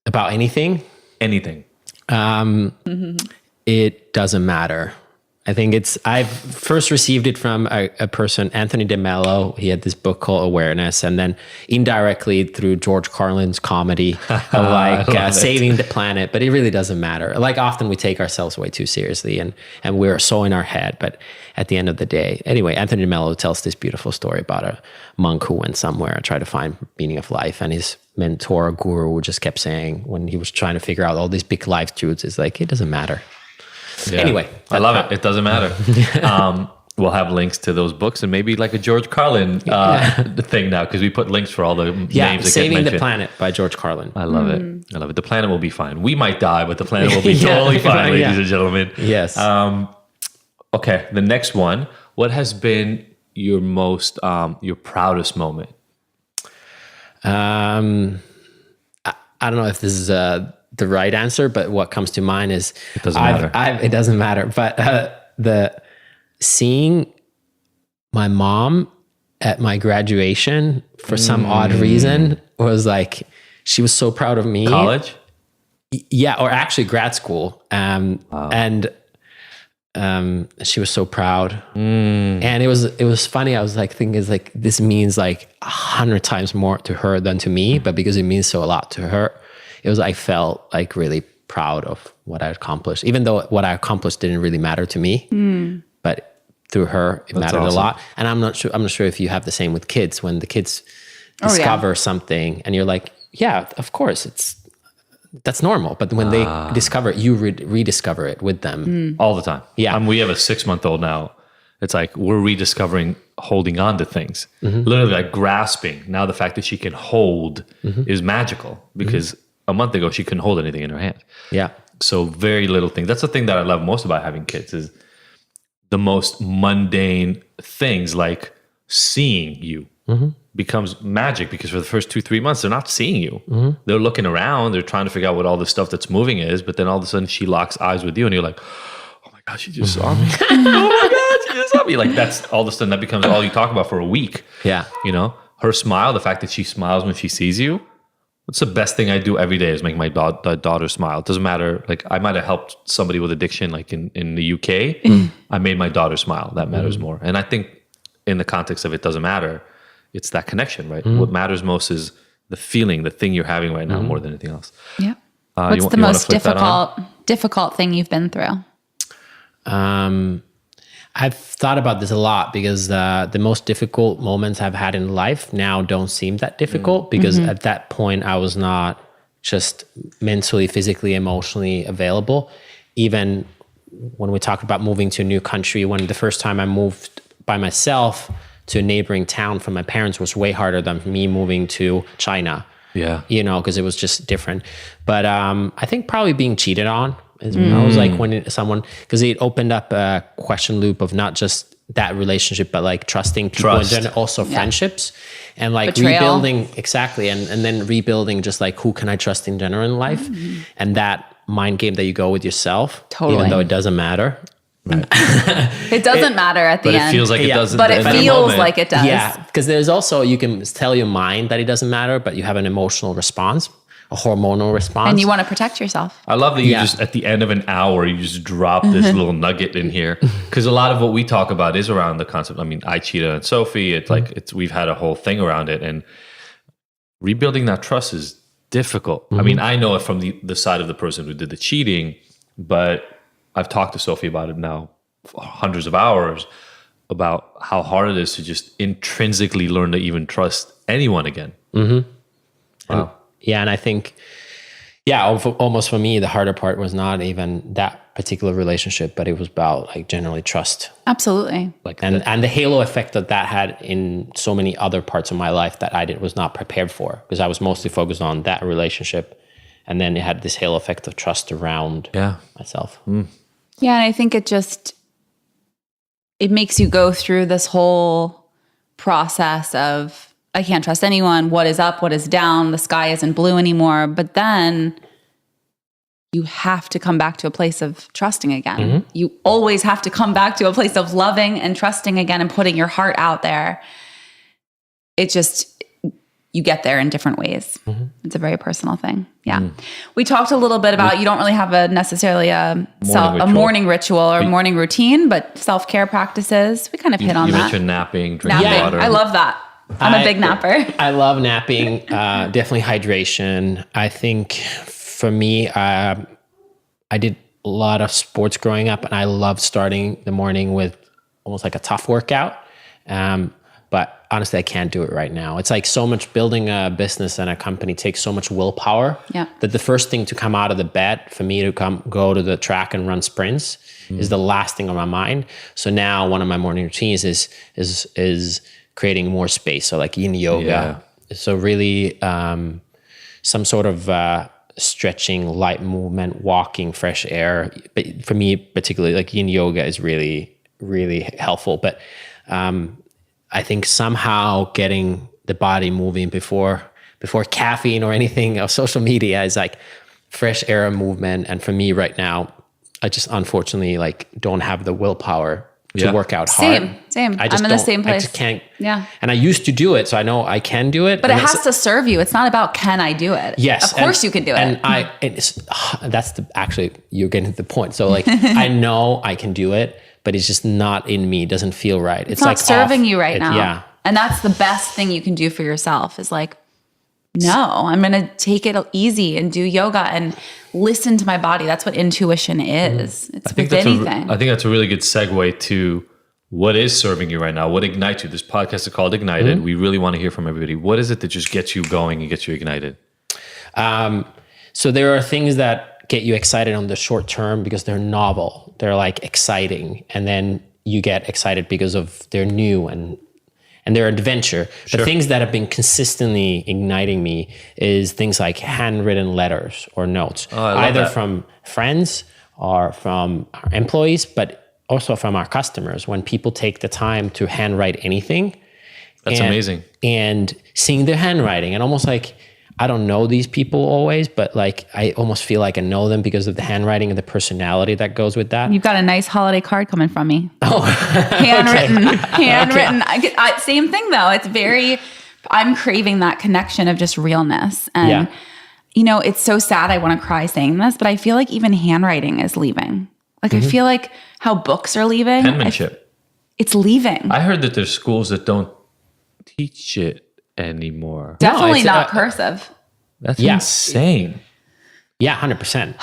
About anything? Anything. It doesn't matter. I think I've first received it from a person, Anthony DeMello. He had this book called Awareness, and then indirectly through George Carlin's comedy of like saving the planet. But it really doesn't matter. Like often we take ourselves way too seriously and we're so in our head. But at the end of the day, anyway, Anthony DeMello tells this beautiful story about a monk who went somewhere and tried to find meaning of life. And his mentor, guru, just kept saying when he was trying to figure out all these big life truths, it's like, it doesn't matter. Yeah. Anyway, I love it. It doesn't matter. We'll have links to those books and maybe like a George Carlin thing now, because we put links for all the names that get Saving mentioned. the Planet by George Carlin. I love it. I love it. The planet will be fine. We might die, but the planet will be totally fine, ladies and gentlemen. Yes. Okay, the next one. What has been your your proudest moment? I don't know if this is the right answer, but what comes to mind is It doesn't matter. It doesn't matter. But seeing my mom at my graduation for some odd reason was like, she was so proud of me. College? Yeah, or actually grad school. And she was so proud. And it was funny. I was like thinking, is like, this means like 100 times more to her than to me, but because it means so a lot to her, it was, I felt like really proud of what I accomplished, even though what I accomplished didn't really matter to me, but through her, it mattered awesome. a lot. And I'm not sure if you have the same with kids, when the kids discover something and you're like, yeah, of course that's normal. But when they discover it, you rediscover it with them. All the time. Yeah. We have a 6-month-old now. It's like we're rediscovering holding on to things. Literally like grasping. Now the fact that she can hold is magical, because a month ago she couldn't hold anything in her hand. Yeah. So very little things. That's the thing that I love most about having kids, is the most mundane things, like seeing you becomes magic, because for the first 2-3 months, they're not seeing you. They're looking around, they're trying to figure out what all the stuff that's moving is, but then all of a sudden she locks eyes with you and you're like, oh my God, she just saw me. Oh my God, she just saw me. Like that's all of a sudden that becomes all you talk about for a week. Yeah. You know, her smile, the fact that she smiles when she sees you. What's the best thing I do every day is make my daughter smile. It doesn't matter. Like I might have helped somebody with addiction, like in the UK. I made my daughter smile. That matters more. And I think in the context of it doesn't matter, it's that connection, right? What matters most is the feeling, the thing you're having right now, more than anything else. Yeah. What's you the wanna most flip that on? difficult thing you've been through? I've thought about this a lot, because the most difficult moments I've had in life now don't seem that difficult, because at that point I was not just mentally, physically, emotionally available. Even when we talked about moving to a new country, when the first time I moved by myself to a neighboring town from my parents was way harder than me moving to China. Yeah. You know, because it was just different. But I think probably being cheated on. I was like, when because it opened up a question loop of not just that relationship, but like trusting people and then also friendships, and like Betrayal. rebuilding, exactly. And then rebuilding just like, who can I trust in general in life? And that mind game that you go with yourself, Totally. even though it doesn't matter. It doesn't matter at the But end. it feels like it doesn't. But it in that feels moment. like it does. Yeah, because there's also, you can tell your mind that it doesn't matter, but you have an emotional response, a hormonal response. And you want to protect yourself. I love that you just, at the end of an hour, you just drop this little nugget in here. Because a lot of what we talk about is around the concept. I mean, I, Cheetah, and Sophie, it's like, we've had a whole thing around it. And rebuilding that trust is difficult. I mean, I know it from the side of the person who did the cheating, but I've talked to Sophie about it now for hundreds of hours about how hard it is to just intrinsically learn to even trust anyone again. Wow. And I think, almost for me, the harder part was not even that particular relationship, but it was about like generally trust. Absolutely. And the halo effect that had in so many other parts of my life that I was not prepared for, because I was mostly focused on that relationship. And then it had this halo effect of trust around myself. Yeah, and I think it makes you go through this whole process of, I can't trust anyone, what is up, what is down, the sky isn't blue anymore. But then you have to come back to a place of trusting again. You always have to come back to a place of loving and trusting again and putting your heart out there. It just, you get there in different ways. It's a very personal thing. Yeah. We talked a little bit about, you don't really have necessarily a morning ritual or morning routine, but self-care practices. We kind of hit on You that. mentioned napping, drinking water. I love that. I'm a big napper. I love napping. Definitely hydration. I think for me, I did a lot of sports growing up, and I loved starting the morning with almost like a tough workout. But honestly, I can't do it right now. It's like so much, building a business and a company takes so much willpower that the first thing to come out of the bed for me to go to the track and run sprints is the last thing on my mind. So now one of my morning routines is creating more space. So like yin yoga. So really some sort of stretching, light movement, walking, fresh air. But for me, particularly like yin yoga is really, really helpful. But I think somehow getting the body moving before caffeine or anything or social media is like fresh air movement. And for me right now, I just unfortunately like don't have the willpower to work out hard. Same. I'm in the same place. I just can't. Yeah. And I used to do it, so I know I can do it. But it has to serve you. It's not about, can I do it? Yes. Of course you can do it. And that's actually, you're getting to the point. So like, I know I can do it, but it's just not in me. It doesn't feel right. It's not like serving you right now. Yeah. And that's the best thing you can do for yourself is like, no, I'm going to take it easy and do yoga and listen to my body. That's what intuition is. It's with anything. I think that's a really good segue to what is serving you right now. What ignites you? This podcast is called Ignited. We really want to hear from everybody. What is it that just gets you going and gets you ignited? So there are things that get you excited on the short term because they're novel. They're like exciting. And then you get excited because of they're new and their adventure. Sure. The things that have been consistently igniting me is things like handwritten letters or notes, either from friends or from our employees, but also from our customers. When people take the time to handwrite anything. That's amazing. And seeing their handwriting and almost like, I don't know these people always, but like I almost feel like I know them because of the handwriting and the personality that goes with that. You've got a nice holiday card coming from me. Oh, handwritten. Okay. Same thing though. It's I'm craving that connection of just realness. And you know, it's so sad. I want to cry saying this, but I feel like even handwriting is leaving. Like I feel like how books are leaving. Penmanship. It's leaving. I heard that there's schools that don't teach it anymore. Definitely not cursive. That's insane. Yeah, 100%.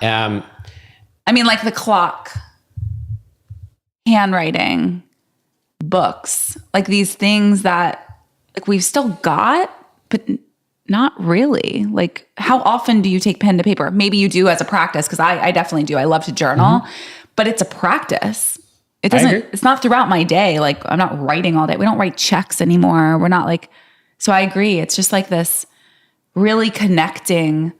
I mean, like the clock, handwriting, books, like these things that like we've still got, but not really. Like how often do you take pen to paper? Maybe you do as a practice, because I definitely do. I love to journal, but it's a practice. It doesn't, it's not throughout my day. Like I'm not writing all day. We don't write checks anymore. We're not like, so I agree. It's just like this really connecting,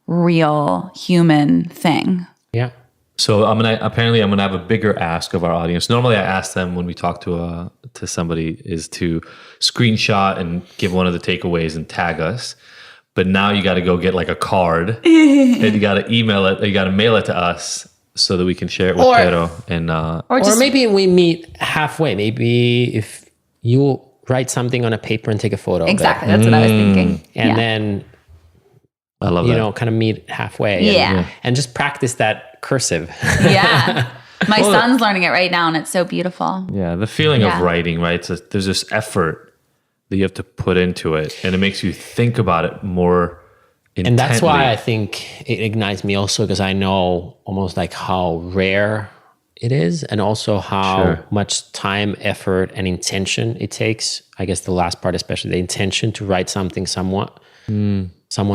real human thing. Yeah. So I'm gonna have a bigger ask of our audience. Normally I ask them when we talk to somebody is to screenshot and give one of the takeaways and tag us. But now you got to go get like a card and you got to email it, you got to mail it to us. so that we can share it with Or- Tero. And Or maybe we meet halfway. Maybe if you write something on a paper and take a photo Exactly. of it. That's what I was thinking. And Yeah. then, I love you that. know, kind of meet halfway. Yeah. And just practice that cursive. Yeah. My son's learning it right now, and it's so beautiful. Yeah, the feeling Yeah. of writing, right? So there's this effort that you have to put into it, and it makes you think about it more intently. And that's why I think it ignites me also, because I know almost like how rare it is, and also how Sure. much time, effort, and intention it takes. I guess the last part, especially the intention to write something, someone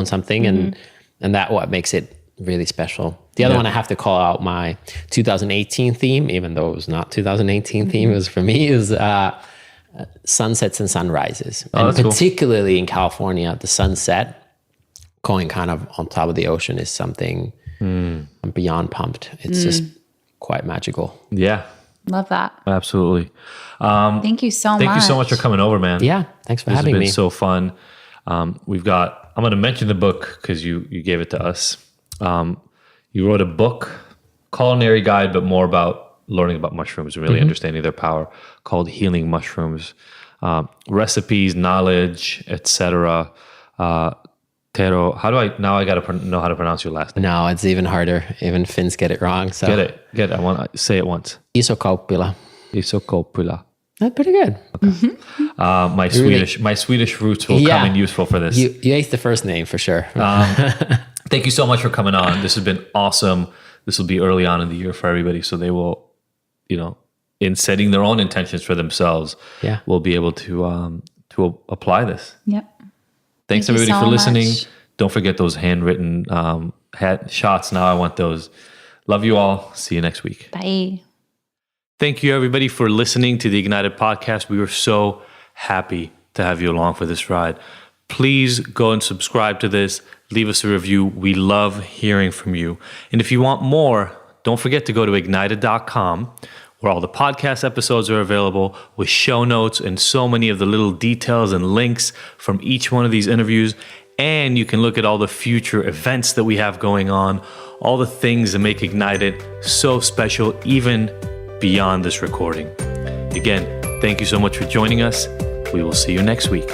something, and that what makes it really special. The other one, I have to call out my 2018 theme, even though it was not 2018 theme, it was for me, is sunsets and sunrises. And that's cool. particularly in California, the sunset going kind of on top of the ocean is something I'm beyond pumped. It's just quite magical. Yeah, Love that. absolutely. Thank you so much. Thank you so much for coming over, man. Yeah, thanks for This has having been me. so fun. I'm going to mention the book because you gave it to us. You wrote a book, culinary guide, but more about learning about mushrooms and really understanding their power, called Healing Mushrooms. Recipes, knowledge, etc. Tero, I got to know how to pronounce your last name. No, it's even harder. Even Finns get it wrong. So Get it. I want to say it once. Isokauppila. Isokauppila. That's pretty good. My Swedish roots will come in useful for this. You aced the first name for sure. Thank you so much for coming on. This has been awesome. This will be early on in the year for everybody, so they will, in setting their own intentions for themselves, will be able to apply this. Yep. Thanks Thank you everybody so for listening. much. Don't forget those handwritten shots. Now I want those. Love you all. See you next week. Bye. Thank you everybody for listening to the Ignited podcast. We were so happy to have you along for this ride. Please go and subscribe to this. Leave us a review. We love hearing from you. And if you want more, don't forget to go to ignited.com, where all the podcast episodes are available with show notes and so many of the little details and links from each one of these interviews. And you can look at all the future events that we have going on, all the things that make Ignited so special, even beyond this recording. Again, thank you so much for joining us. We will see you next week.